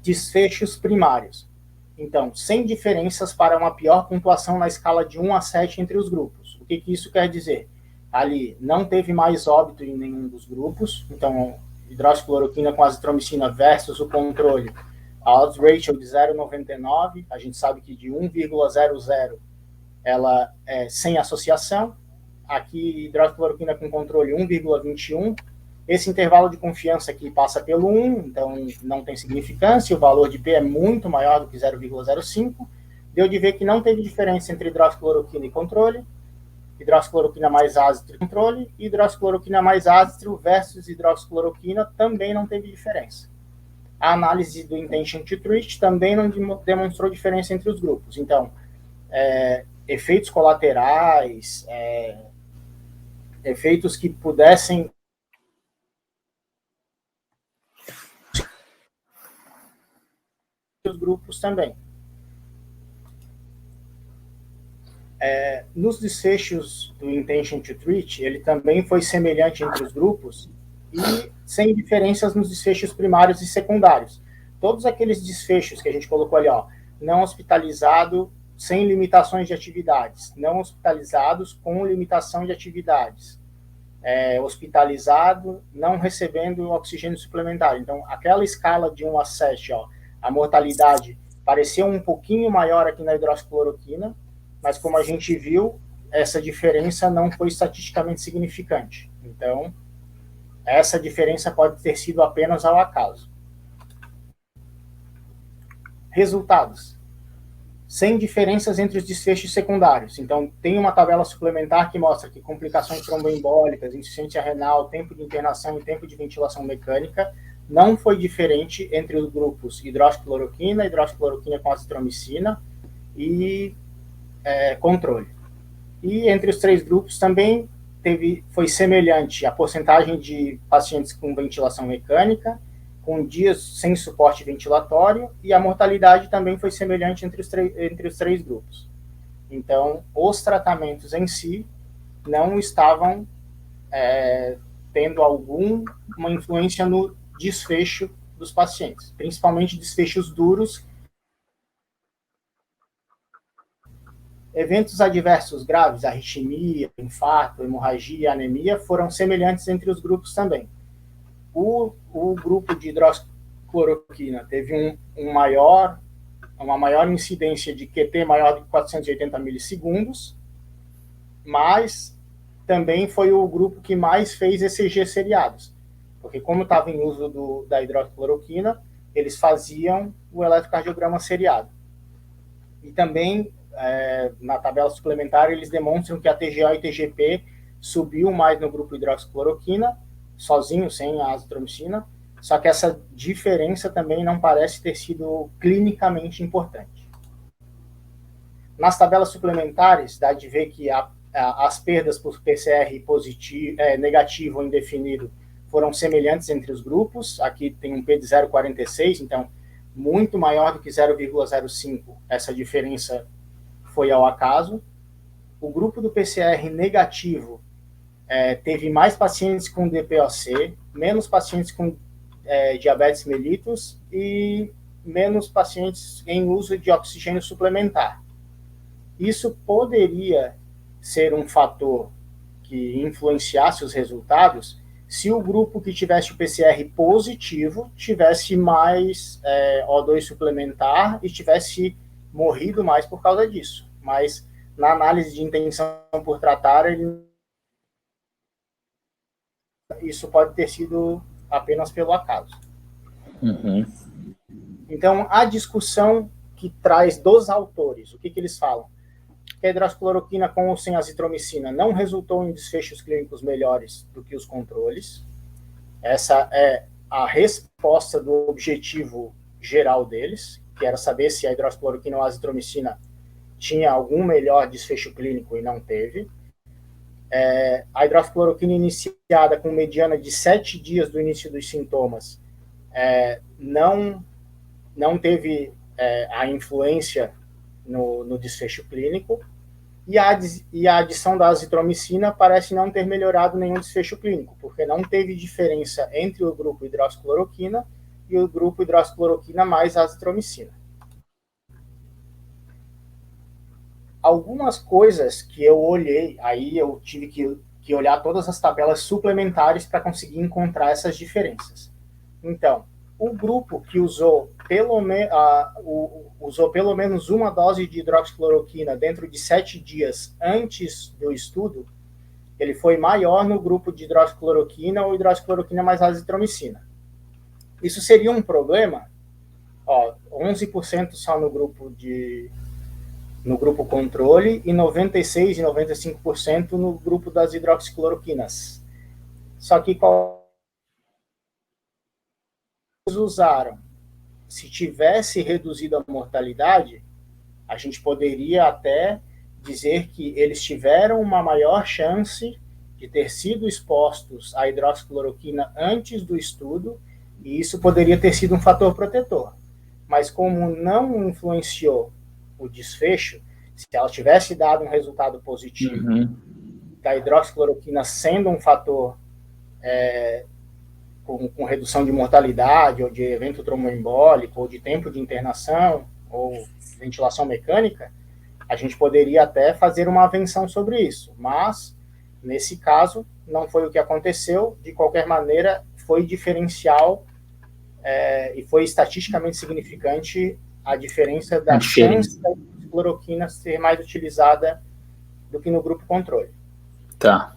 Desfechos primários. Então, sem diferenças para uma pior pontuação na escala de 1 a 7 entre os grupos. O que isso quer dizer? Ali não teve mais óbito em nenhum dos grupos, então hidroxicloroquina com azitromicina versus o controle, a odds ratio de 0,99, a gente sabe que de 1,00 ela é sem associação, aqui hidroxicloroquina com controle 1,21, esse intervalo de confiança aqui passa pelo 1, então não tem significância, o valor de P é muito maior do que 0,05, deu de ver que não teve diferença entre hidroxicloroquina e controle, hidroxicloroquina mais ácido e controle, e hidroxicloroquina mais ácido versus hidroxicloroquina também não teve diferença. A análise do intention to treat também não demonstrou diferença entre os grupos. Então, efeitos colaterais, efeitos que pudessem os grupos também. Nos desfechos do intention to treat, ele também foi semelhante entre os grupos e sem diferenças nos desfechos primários e secundários. Todos aqueles desfechos que a gente colocou ali, não hospitalizado sem limitações de atividades, não hospitalizados com limitação de atividades, hospitalizado não recebendo oxigênio suplementar. Então, aquela escala de 1 a 7, a mortalidade pareceu um pouquinho maior aqui na hidroxicloroquina, mas como a gente viu, essa diferença não foi estatisticamente significante. Então, essa diferença pode ter sido apenas ao acaso. Resultados. Sem diferenças entre os desfechos secundários. Então, tem uma tabela suplementar que mostra que complicações tromboembólicas, insuficiência renal, tempo de internação e tempo de ventilação mecânica não foi diferente entre os grupos hidroxicloroquina, hidroxicloroquina com azitromicina e controle. E entre os 3 grupos também foi semelhante a porcentagem de pacientes com ventilação mecânica, com dias sem suporte ventilatório, e a mortalidade também foi semelhante entre os 3 grupos. Então, os tratamentos em si não estavam tendo alguma influência no desfecho dos pacientes, principalmente desfechos duros. Eventos adversos graves, arritmia, infarto, hemorragia, anemia, foram semelhantes entre os grupos também. O grupo de hidroxicloroquina teve uma maior incidência de QT maior do que 480 milissegundos, mas também foi o grupo que mais fez ECG seriados, porque como estava em uso da hidroxicloroquina, eles faziam o eletrocardiograma seriado. E também, na tabela suplementar, eles demonstram que a TGO e TGP subiu mais no grupo hidroxicloroquina, sozinho, sem a azitromicina, só que essa diferença também não parece ter sido clinicamente importante. Nas tabelas suplementares, dá de ver que as perdas por PCR positivo, negativo ou indefinido foram semelhantes entre os grupos. Aqui tem um P de 0,46, então muito maior do que 0,05. Essa diferença foi ao acaso. O grupo do PCR negativo teve mais pacientes com DPOC, menos pacientes com diabetes mellitus e menos pacientes em uso de oxigênio suplementar. Isso poderia ser um fator que influenciasse os resultados se o grupo que tivesse o PCR positivo tivesse mais O2 suplementar e tivesse morrido mais por causa disso. Mas na análise de intenção por tratar, isso pode ter sido apenas pelo acaso. Uhum. Então, a discussão que traz dos autores, o que eles falam? Que a hidroxicloroquina com ou sem azitromicina não resultou em desfechos clínicos melhores do que os controles. Essa é a resposta do objetivo geral deles, que era saber se a hidroxicloroquina ou a azitromicina tinha algum melhor desfecho clínico e não teve. A hidroxicloroquina iniciada com mediana de 7 dias do início dos sintomas não teve a influência no desfecho clínico, e a adição da azitromicina parece não ter melhorado nenhum desfecho clínico, porque não teve diferença entre o grupo hidroxicloroquina e o grupo hidroxicloroquina mais azitromicina. Algumas coisas que eu olhei, aí eu tive que olhar todas as tabelas suplementares para conseguir encontrar essas diferenças. Então, o grupo que usou pelo menos uma dose de hidroxicloroquina dentro de 7 dias antes do estudo, ele foi maior no grupo de hidroxicloroquina ou hidroxicloroquina mais azitromicina. Isso seria um problema? 11% só no grupo controle e 96% e 95% no grupo das hidroxicloroquinas. Só que usaram, se tivesse reduzido a mortalidade, a gente poderia até dizer que eles tiveram uma maior chance de ter sido expostos à hidroxicloroquina antes do estudo, e isso poderia ter sido um fator protetor. Mas como não influenciou o desfecho, se ela tivesse dado um resultado positivo, da hidroxicloroquina sendo um fator com redução de mortalidade, ou de evento tromboembólico, ou de tempo de internação, ou ventilação mecânica, a gente poderia até fazer uma avenção sobre isso. Mas, nesse caso, não foi o que aconteceu. De qualquer maneira, foi diferencial e foi estatisticamente significante a diferença da chance da cloroquina ser mais utilizada do que no grupo controle. Tá.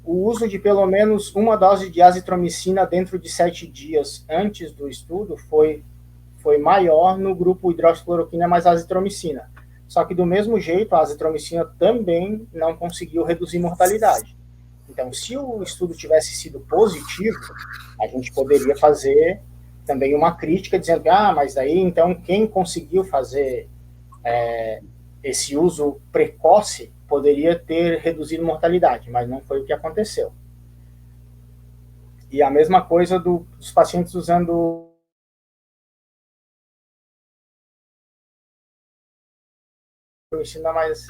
O uso de pelo menos uma dose de azitromicina dentro de 7 dias antes do estudo foi maior no grupo hidroxicloroquina mais azitromicina. Só que, do mesmo jeito, a azitromicina também não conseguiu reduzir mortalidade. Então, se o estudo tivesse sido positivo, a gente poderia fazer também uma crítica dizendo, mas daí, então, quem conseguiu fazer esse uso precoce poderia ter reduzido mortalidade, mas não foi o que aconteceu. E a mesma coisa dos pacientes usando mais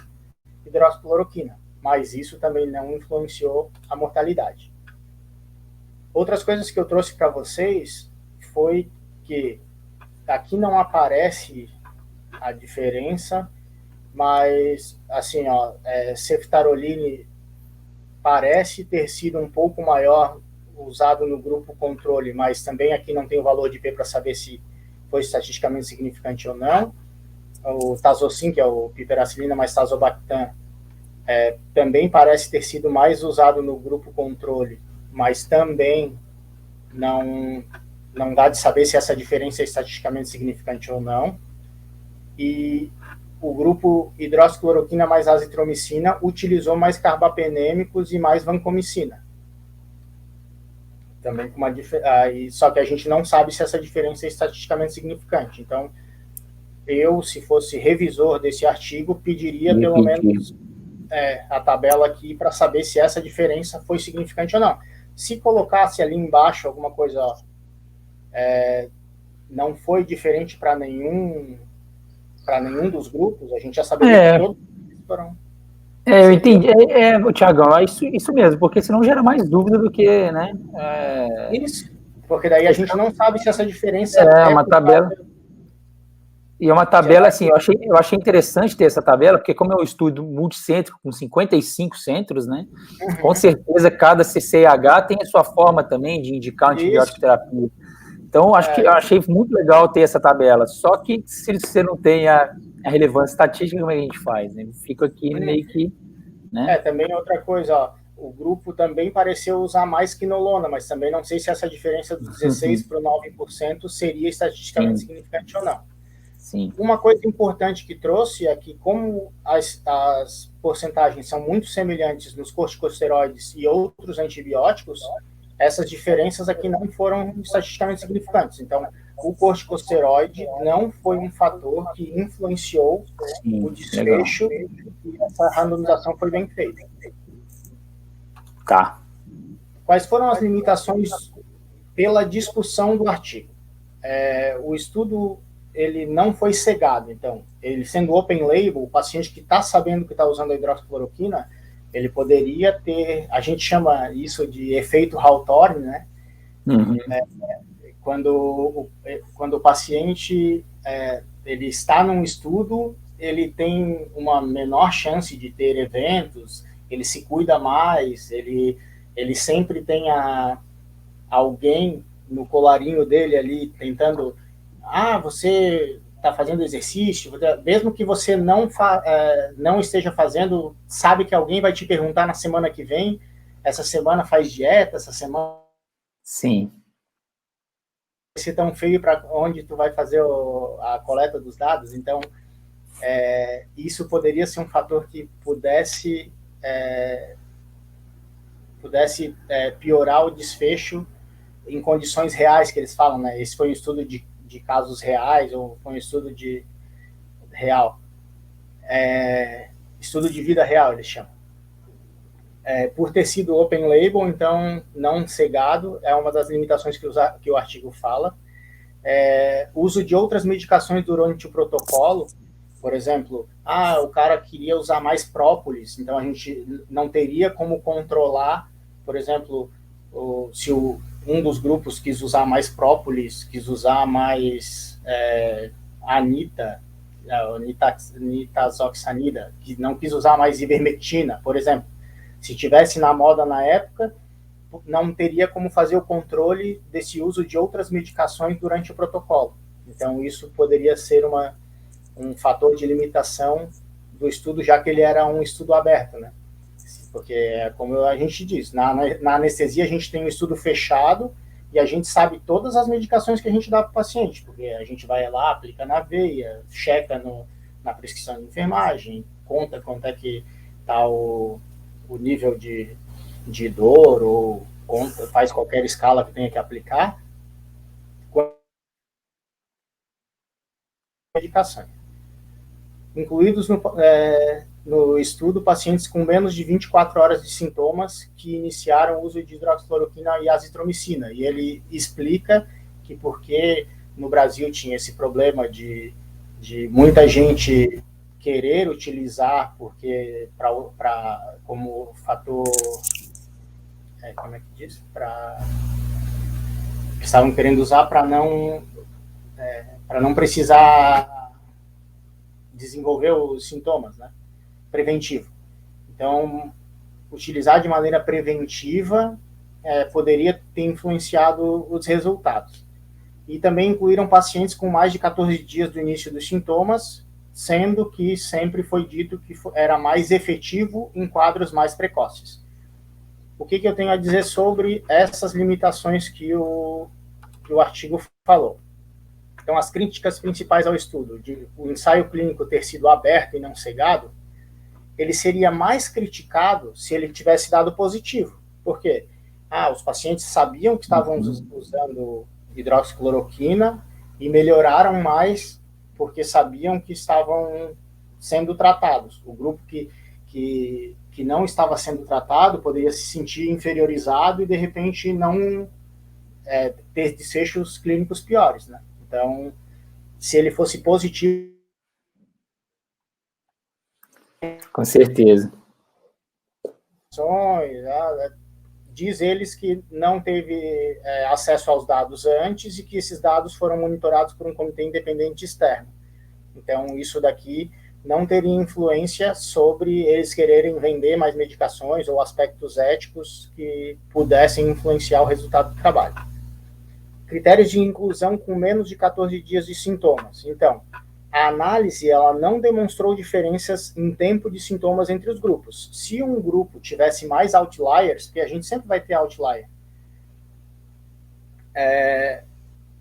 hidroxicloroquina, mas isso também não influenciou a mortalidade. Outras coisas que eu trouxe para vocês foi que aqui não aparece a diferença, mas, assim, ceftaroline parece ter sido um pouco maior usado no grupo controle, mas também aqui não tem o valor de P para saber se foi estatisticamente significante ou não. O Tazocin, que é o piperacilina mais Tazobactam, também parece ter sido mais usado no grupo controle, mas também não dá de saber se essa diferença é estatisticamente significante ou não. E o grupo hidroxicloroquina mais azitromicina utilizou mais carbapenêmicos e mais vancomicina. Também com uma só que a gente não sabe se essa diferença é estatisticamente significante. Então, eu, se fosse revisor desse artigo, pediria pelo menos a tabela aqui para saber se essa diferença foi significante ou não. Se colocasse ali embaixo alguma coisa, não foi diferente para nenhum dos grupos, a gente já saberia que todos foram. Eu entendi. Tiagão, é isso mesmo, porque senão gera mais dúvida do que, né? Isso, porque daí a gente não sabe se essa diferença uma tabela. E é uma tabela, assim, eu achei interessante ter essa tabela, porque como é um estudo multicêntrico, com 55 centros, né? Com certeza cada CCIH tem a sua forma também de indicar antibiótico terapia. Então, eu achei muito legal ter essa tabela. Só que se você não tem a relevância estatística, como é que a gente faz? Né? Fica aqui meio que... Né? Também outra coisa, ó, o grupo também pareceu usar mais quinolona, mas também não sei se essa diferença dos 16% para o 9% seria estatisticamente significante ou não. Sim. Uma coisa importante que trouxe é que, como as porcentagens são muito semelhantes nos corticosteroides e outros antibióticos, essas diferenças aqui não foram estatisticamente significantes. Então, o corticosteroide não foi um fator que influenciou o desfecho e essa randomização foi bem feita. Tá. Quais foram as limitações pela discussão do artigo? O estudo ele não foi cegado, então, ele sendo open label, o paciente que está sabendo que está usando a hidroxicloroquina, ele poderia ter, a gente chama isso de efeito Hawthorne, né? Quando o paciente ele está num estudo, ele tem uma menor chance de ter eventos, ele se cuida mais, ele sempre tem alguém no colarinho dele ali tentando, você está fazendo exercício, mesmo que você não esteja fazendo, sabe que alguém vai te perguntar na semana que vem, essa semana faz dieta, essa semana... Sim. Vai ser tão feio para onde tu vai fazer a coleta dos dados, então isso poderia ser um fator que pudesse piorar o desfecho em condições reais que eles falam, né? Esse foi um estudo de casos reais, ou foi um estudo de real. Estudo de vida real, eles chamam. Por ter sido open label, então não cegado, é uma das limitações que o artigo fala. Uso de outras medicações durante o protocolo, por exemplo, o cara queria usar mais própolis, então a gente não teria como controlar, por exemplo, se um dos grupos quis usar mais própolis, quis usar mais nitazoxanida, que não quis usar mais ivermectina, por exemplo. Se tivesse na moda na época, não teria como fazer o controle desse uso de outras medicações durante o protocolo. Então, isso poderia ser um fator de limitação do estudo, já que ele era um estudo aberto, né? Porque, como a gente diz, na anestesia a gente tem um estudo fechado e a gente sabe todas as medicações que a gente dá para o paciente, porque a gente vai lá, aplica na veia, checa na prescrição de enfermagem, conta quanto é que está o nível de dor, ou conta, faz qualquer escala que tenha que aplicar. Medicação. Incluídos no estudo pacientes com menos de 24 horas de sintomas que iniciaram o uso de hidroxicloroquina e azitromicina. E ele explica que porque no Brasil tinha esse problema de muita gente querer utilizar porque como fator, como é que diz? Estavam querendo usar para não precisar desenvolver os sintomas, né? Preventivo. Então, utilizar de maneira preventiva poderia ter influenciado os resultados. E também incluíram pacientes com mais de 14 dias do início dos sintomas, sendo que sempre foi dito que era mais efetivo em quadros mais precoces. o que eu tenho a dizer sobre essas limitações que o artigo falou? Então, as críticas principais ao estudo, de o ensaio clínico ter sido aberto e não cegado, ele seria mais criticado se ele tivesse dado positivo. Por quê? Os pacientes sabiam que estavam usando hidroxicloroquina e melhoraram mais porque sabiam que estavam sendo tratados. O grupo que não estava sendo tratado poderia se sentir inferiorizado e, de repente, não ter desfechos clínicos piores, né? Então, se ele fosse positivo... Com certeza. Diz eles que não teve acesso aos dados antes e que esses dados foram monitorados por um comitê independente externo. Então, isso daqui não teria influência sobre eles quererem vender mais medicações ou aspectos éticos que pudessem influenciar o resultado do trabalho. Critérios de inclusão com menos de 14 dias de sintomas. Então, a análise ela não demonstrou diferenças em tempo de sintomas entre os grupos. Se um grupo tivesse mais outliers, porque a gente sempre vai ter outlier,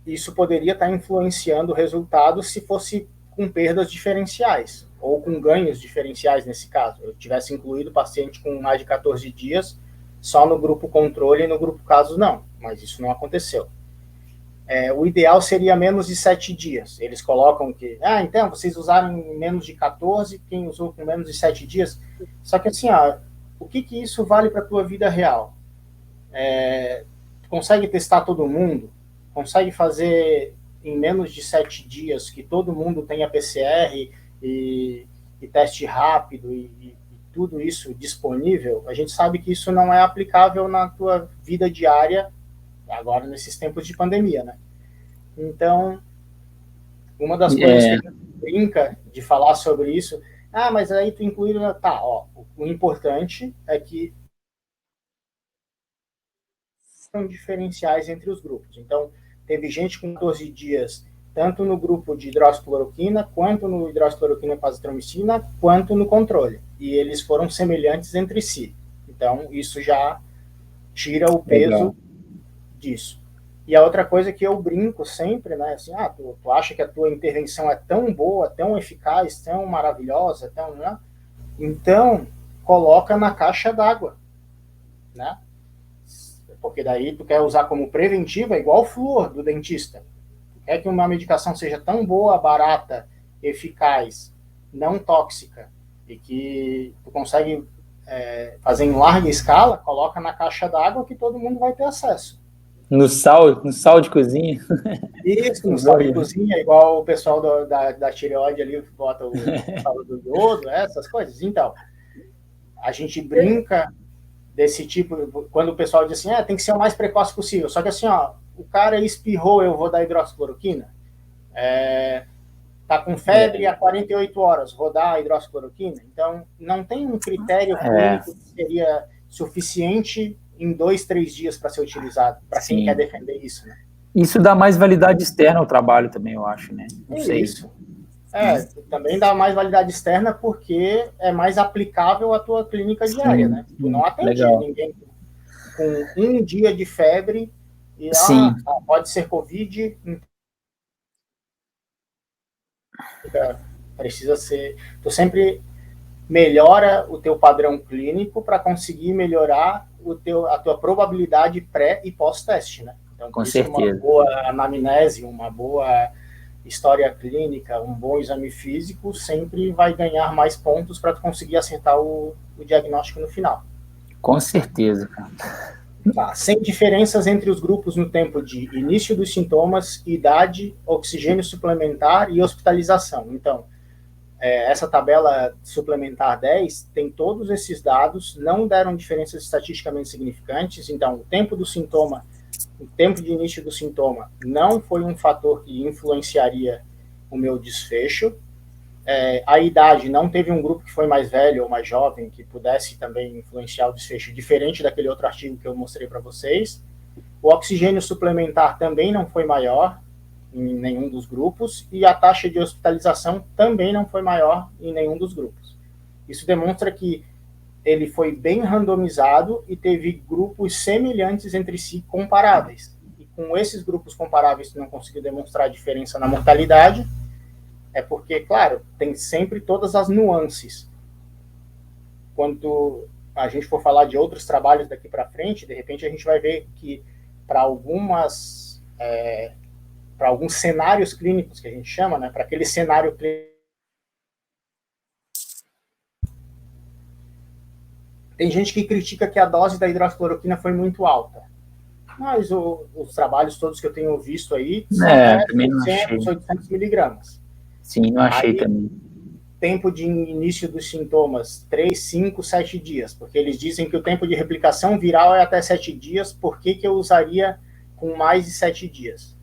isso poderia estar influenciando o resultado se fosse com perdas diferenciais, ou com ganhos diferenciais nesse caso. Eu tivesse incluído o paciente com mais de 14 dias só no grupo controle e no grupo casos não, mas isso não aconteceu. O ideal seria menos de 7 dias. Eles colocam que, então, vocês usaram menos de 14, quem usou com menos de 7 dias. Só que assim, o que isso vale para a tua vida real? Consegue testar todo mundo? Consegue fazer em menos de 7 dias que todo mundo tenha PCR e teste rápido e tudo isso disponível? A gente sabe que isso não é aplicável na tua vida diária agora nesses tempos de pandemia, né? Então, uma das coisas que a gente brinca de falar sobre isso, mas aí tu inclui... o importante é que são diferenciais entre os grupos. Então, teve gente com 14 dias, tanto no grupo de hidroxicloroquina, quanto no hidroxicloroquina com azitromicina, quanto no controle. E eles foram semelhantes entre si. Então, isso já tira o peso disso. E a outra coisa que eu brinco sempre, né, assim, tu acha que a tua intervenção é tão boa, tão eficaz, tão maravilhosa, tão, né? Então, coloca na caixa d'água, né? Porque daí tu quer usar como preventiva, igual o flúor do dentista. Tu quer que uma medicação seja tão boa, barata, eficaz, não tóxica, e que tu consegue fazer em larga escala, coloca na caixa d'água que todo mundo vai ter acesso. No sal de cozinha. Isso, no sal de cozinha, igual o pessoal da tireoide ali bota o sal do iodo, essas coisas. Então, a gente brinca desse tipo, quando o pessoal diz assim, tem que ser o mais precoce possível. Só que assim, o cara espirrou, eu vou dar hidroxicloroquina. Tá com febre há 48 horas, vou dar hidroxicloroquina. Então, não tem um critério clínico que seria suficiente em 2, 3 dias para ser utilizado, para quem quer defender isso, né? Isso dá mais validade externa ao trabalho também, eu acho, né? Não sei. Isso. Também dá mais validade externa porque é mais aplicável à tua clínica diária, né? Tu não atende ninguém com 1 dia de febre e pode ser Covid. Precisa ser... Tu sempre melhora o teu padrão clínico para conseguir melhorar a tua probabilidade pré e pós-teste, né? Então, com certeza. Uma boa anamnese, uma boa história clínica, um bom exame físico sempre vai ganhar mais pontos para tu conseguir acertar o diagnóstico no final. Com certeza, cara. Sem diferenças entre os grupos no tempo de início dos sintomas, idade, oxigênio suplementar e hospitalização. Então, essa tabela suplementar 10 tem todos esses dados, não deram diferenças estatisticamente significantes, então o tempo do sintoma, o tempo de início do sintoma não foi um fator que influenciaria o meu desfecho. A idade, não teve um grupo que foi mais velho ou mais jovem que pudesse também influenciar o desfecho, diferente daquele outro artigo que eu mostrei para vocês. O oxigênio suplementar também não foi maior em nenhum dos grupos, e a taxa de hospitalização também não foi maior em nenhum dos grupos. Isso demonstra que ele foi bem randomizado e teve grupos semelhantes entre si, comparáveis. E com esses grupos comparáveis que não conseguiu demonstrar diferença na mortalidade, é porque, claro, tem sempre todas as nuances. Quando a gente for falar de outros trabalhos daqui para frente, de repente a gente vai ver que para alguns cenários clínicos que a gente chama, né, para aquele cenário clínico, tem gente que critica que a dose da hidroxicloroquina foi muito alta. Mas os trabalhos todos que eu tenho visto aí são 700, 800 miligramas. Sim, não achei aí, também. Tempo de início dos sintomas, 3, 5, 7 dias, porque eles dizem que o tempo de replicação viral é até 7 dias, por que eu usaria com mais de 7 dias?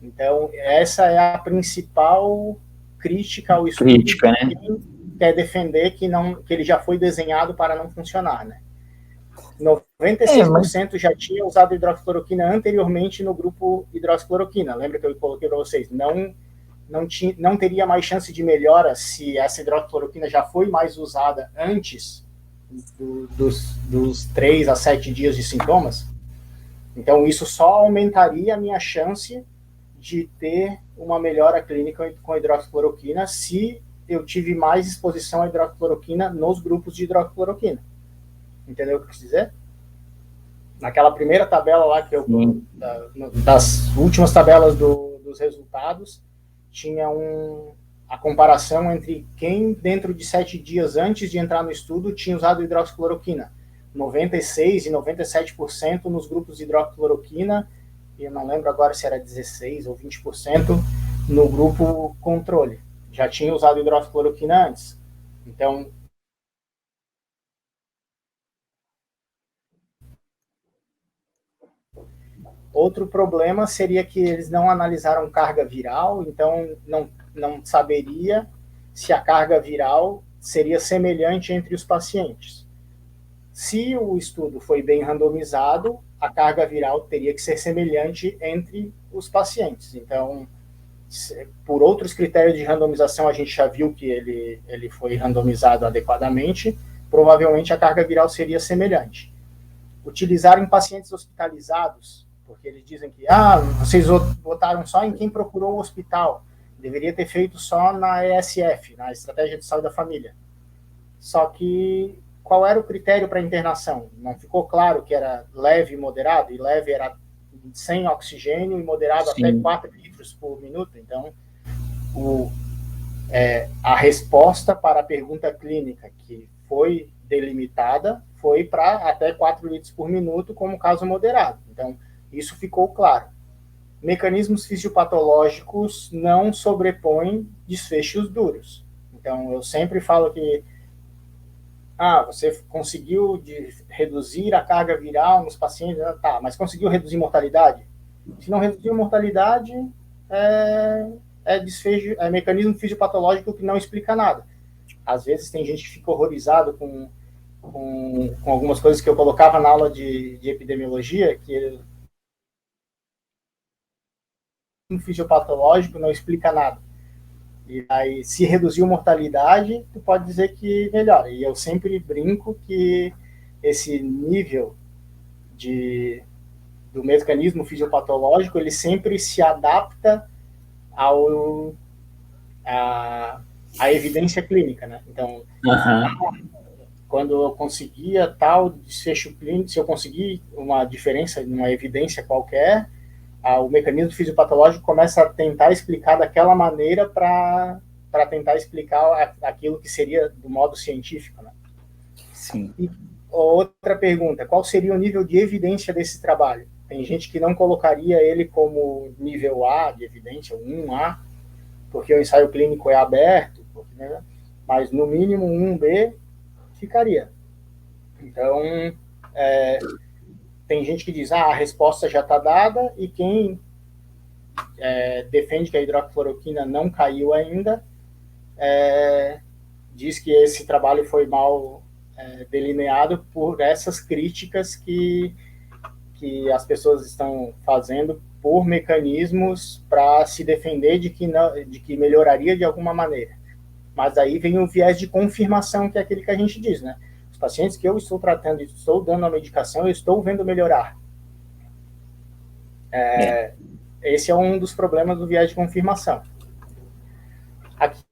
Então, essa é a principal crítica ao estudo. Crítica, né? Quer defender que ele já foi desenhado para não funcionar, né? 96% já tinha usado hidroxicloroquina anteriormente no grupo hidroxicloroquina. Lembra que eu coloquei para vocês? Não teria mais chance de melhora se essa hidroxicloroquina já foi mais usada antes dos 3 a 7 dias de sintomas. Então, isso só aumentaria a minha chance de ter uma melhora clínica com hidroxicloroquina se eu tive mais exposição à hidroxicloroquina nos grupos de hidroxicloroquina. Entendeu o que eu quis dizer? Naquela primeira tabela lá, das últimas tabelas dos resultados, tinha a comparação entre quem, dentro de 7 dias antes de entrar no estudo, tinha usado hidroxicloroquina. 96% e 97% nos grupos de hidroxicloroquina, e eu não lembro agora se era 16% ou 20% no grupo controle. Já tinha usado hidroxicloroquina antes. Então, outro problema seria que eles não analisaram carga viral, então não saberia se a carga viral seria semelhante entre os pacientes. Se o estudo foi bem randomizado, a carga viral teria que ser semelhante entre os pacientes. Então, por outros critérios de randomização, a gente já viu que ele foi randomizado adequadamente, provavelmente a carga viral seria semelhante. Utilizar em pacientes hospitalizados, porque eles dizem que vocês votaram só em quem procurou o hospital, deveria ter feito só na ESF, na Estratégia de Saúde da Família. Só que qual era o critério para internação? Não ficou claro que era leve e moderado, e leve era sem oxigênio e moderado Sim. até 4 litros por minuto. Então, a resposta para a pergunta clínica que foi delimitada foi para até 4 litros por minuto como caso moderado. Então, isso ficou claro. Mecanismos fisiopatológicos não sobrepõem desfechos duros. Então, eu sempre falo que você conseguiu reduzir a carga viral nos pacientes, mas conseguiu reduzir mortalidade? Se não reduziu mortalidade, desfecho, é mecanismo fisiopatológico que não explica nada. Às vezes tem gente que fica horrorizado com algumas coisas que eu colocava na aula de epidemiologia, que o fisiopatológico não explica nada. E aí, se reduziu mortalidade, tu pode dizer que melhora. E eu sempre brinco que esse nível do mecanismo fisiopatológico, ele sempre se adapta à evidência clínica, né? Então, quando eu conseguia tal desfecho clínico, se eu conseguir uma diferença, uma evidência qualquer, o mecanismo fisiopatológico começa a tentar explicar daquela maneira para tentar explicar aquilo que seria do modo científico, né? Sim. E outra pergunta, qual seria o nível de evidência desse trabalho? Tem gente que não colocaria ele como nível A de evidência, 1A, porque o ensaio clínico é aberto, né? Mas no mínimo 1B ficaria. Então, tem gente que diz, a resposta já está dada, e quem defende que a hidroxicloroquina não caiu ainda, diz que esse trabalho foi mal delineado por essas críticas que as pessoas estão fazendo por mecanismos para se defender de que melhoraria de alguma maneira. Mas aí vem o viés de confirmação, que é aquele que a gente diz, né? pacientes que eu estou tratando, estou dando a medicação, eu estou vendo melhorar. Esse é um dos problemas do viés de confirmação. Aqui,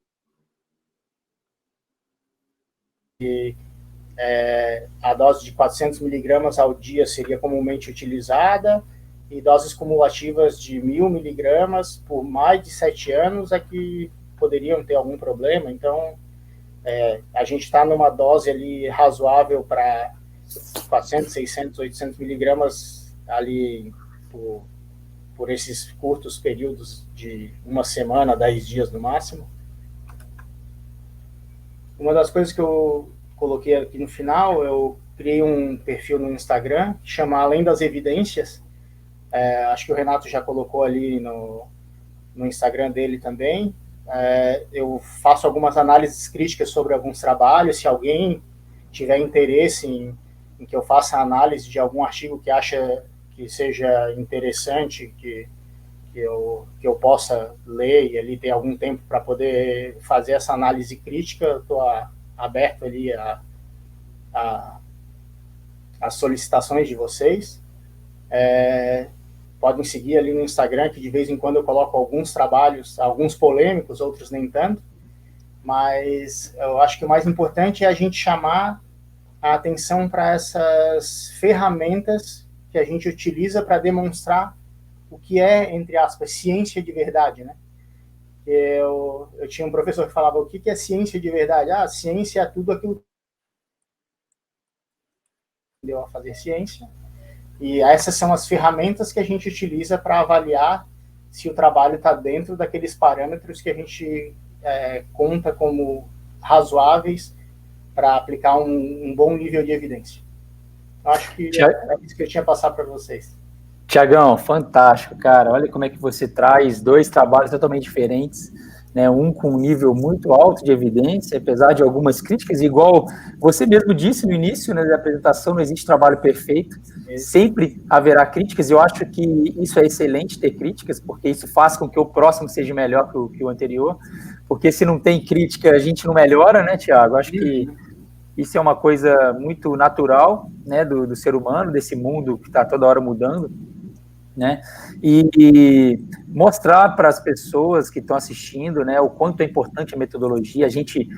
a dose de 400 miligramas ao dia seria comumente utilizada, e doses cumulativas de 1.000 miligramas por mais de 7 anos é que poderiam ter algum problema. Então, a gente está numa dose ali razoável para 400, 600, 800 miligramas ali por esses curtos períodos de uma semana, 10 dias no máximo. Uma das coisas que eu coloquei aqui no final, eu criei um perfil no Instagram que chama Além das Evidências. Acho que o Renato já colocou ali no Instagram dele também. Eu faço algumas análises críticas sobre alguns trabalhos. Se alguém tiver interesse em que eu faça análise de algum artigo que acha que seja interessante, que eu possa ler e ali ter algum tempo para poder fazer essa análise crítica, eu estou aberto ali as solicitações de vocês. Podem seguir ali no Instagram, que de vez em quando eu coloco alguns trabalhos, alguns polêmicos, outros nem tanto, mas eu acho que o mais importante é a gente chamar a atenção para essas ferramentas que a gente utiliza para demonstrar o que é, entre aspas, ciência de verdade, né? Eu tinha um professor que falava, o que é ciência de verdade? Ciência é tudo aquilo que deu a fazer ciência. E essas são as ferramentas que a gente utiliza para avaliar se o trabalho está dentro daqueles parâmetros que a gente conta como razoáveis para aplicar um bom nível de evidência. Eu acho que é isso que eu tinha passado para vocês. Tiagão, fantástico, cara. Olha como é que você traz dois trabalhos totalmente diferentes, né? Um com um nível muito alto de evidência, apesar de algumas críticas, igual você mesmo disse no início, né, da apresentação, não existe trabalho perfeito, sempre haverá críticas, e eu acho que isso é excelente, ter críticas, porque isso faz com que o próximo seja melhor que o anterior, porque se não tem crítica, a gente não melhora, né, Tiago? Acho que isso é uma coisa muito natural, né, do ser humano, desse mundo que está toda hora mudando, né, e mostrar para as pessoas que estão assistindo, né, o quanto é importante a metodologia. A gente,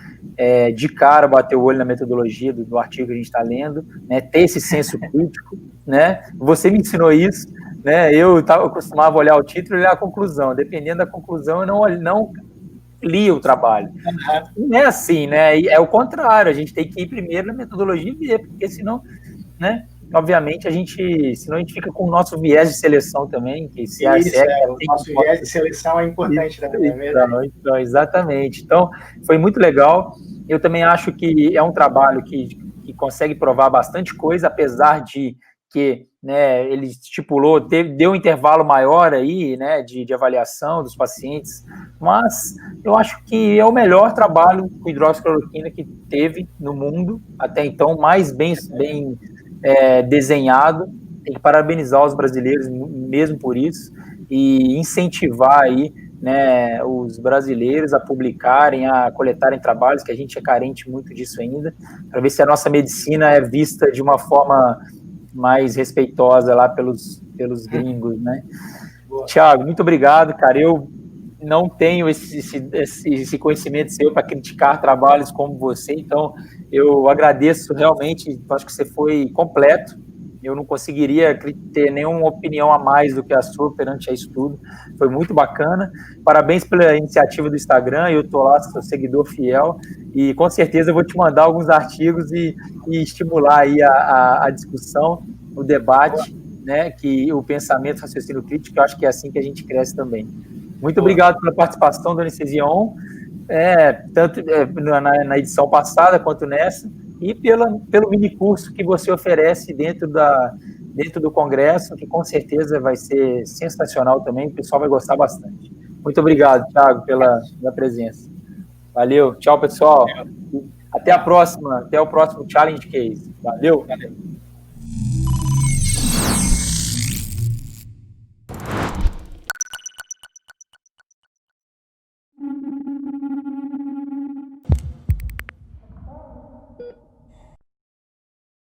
de cara, bater o olho na metodologia do artigo que a gente está lendo, né, ter esse senso crítico, né, você me ensinou isso, né, eu costumava olhar o título e olhar a conclusão, dependendo da conclusão, eu não lia o trabalho. Não é assim, né, é o contrário, a gente tem que ir primeiro na metodologia e ver, porque senão, né, obviamente, senão a gente fica com o nosso viés de seleção também. Que se o nosso viés de seleção é importante também, é verdade. Então, exatamente. Então, foi muito legal. Eu também acho que é um trabalho que consegue provar bastante coisa, apesar de que, né, ele estipulou, deu um intervalo maior aí, né, de avaliação dos pacientes, mas eu acho que é o melhor trabalho com hidroxicloroquina que teve no mundo até então, mais bem desenhado. Tem que parabenizar os brasileiros mesmo por isso e incentivar aí, né, os brasileiros a publicarem, a coletarem trabalhos, que a gente é carente muito disso ainda, para ver se a nossa medicina é vista de uma forma mais respeitosa lá pelos gringos, né? Tiago, muito obrigado, cara. Eu não tenho esse conhecimento seu para criticar trabalhos como você, então eu agradeço realmente, acho que você foi completo, eu não conseguiria ter nenhuma opinião a mais do que a sua perante a isso tudo, foi muito bacana, parabéns pela iniciativa do Instagram, eu estou lá, sou seguidor fiel, e com certeza eu vou te mandar alguns artigos e estimular aí a discussão, o debate, né, que o pensamento, raciocínio crítico, eu acho que é assim que a gente cresce também. Muito obrigado pela participação do Anestesia On, tanto na edição passada quanto nessa, e pelo mini curso que você oferece dentro do Congresso, que com certeza vai ser sensacional também, o pessoal vai gostar bastante. Muito obrigado, Thiago, pela presença. Valeu, tchau, pessoal. Até a próxima, até o próximo Challenge Case. Valeu.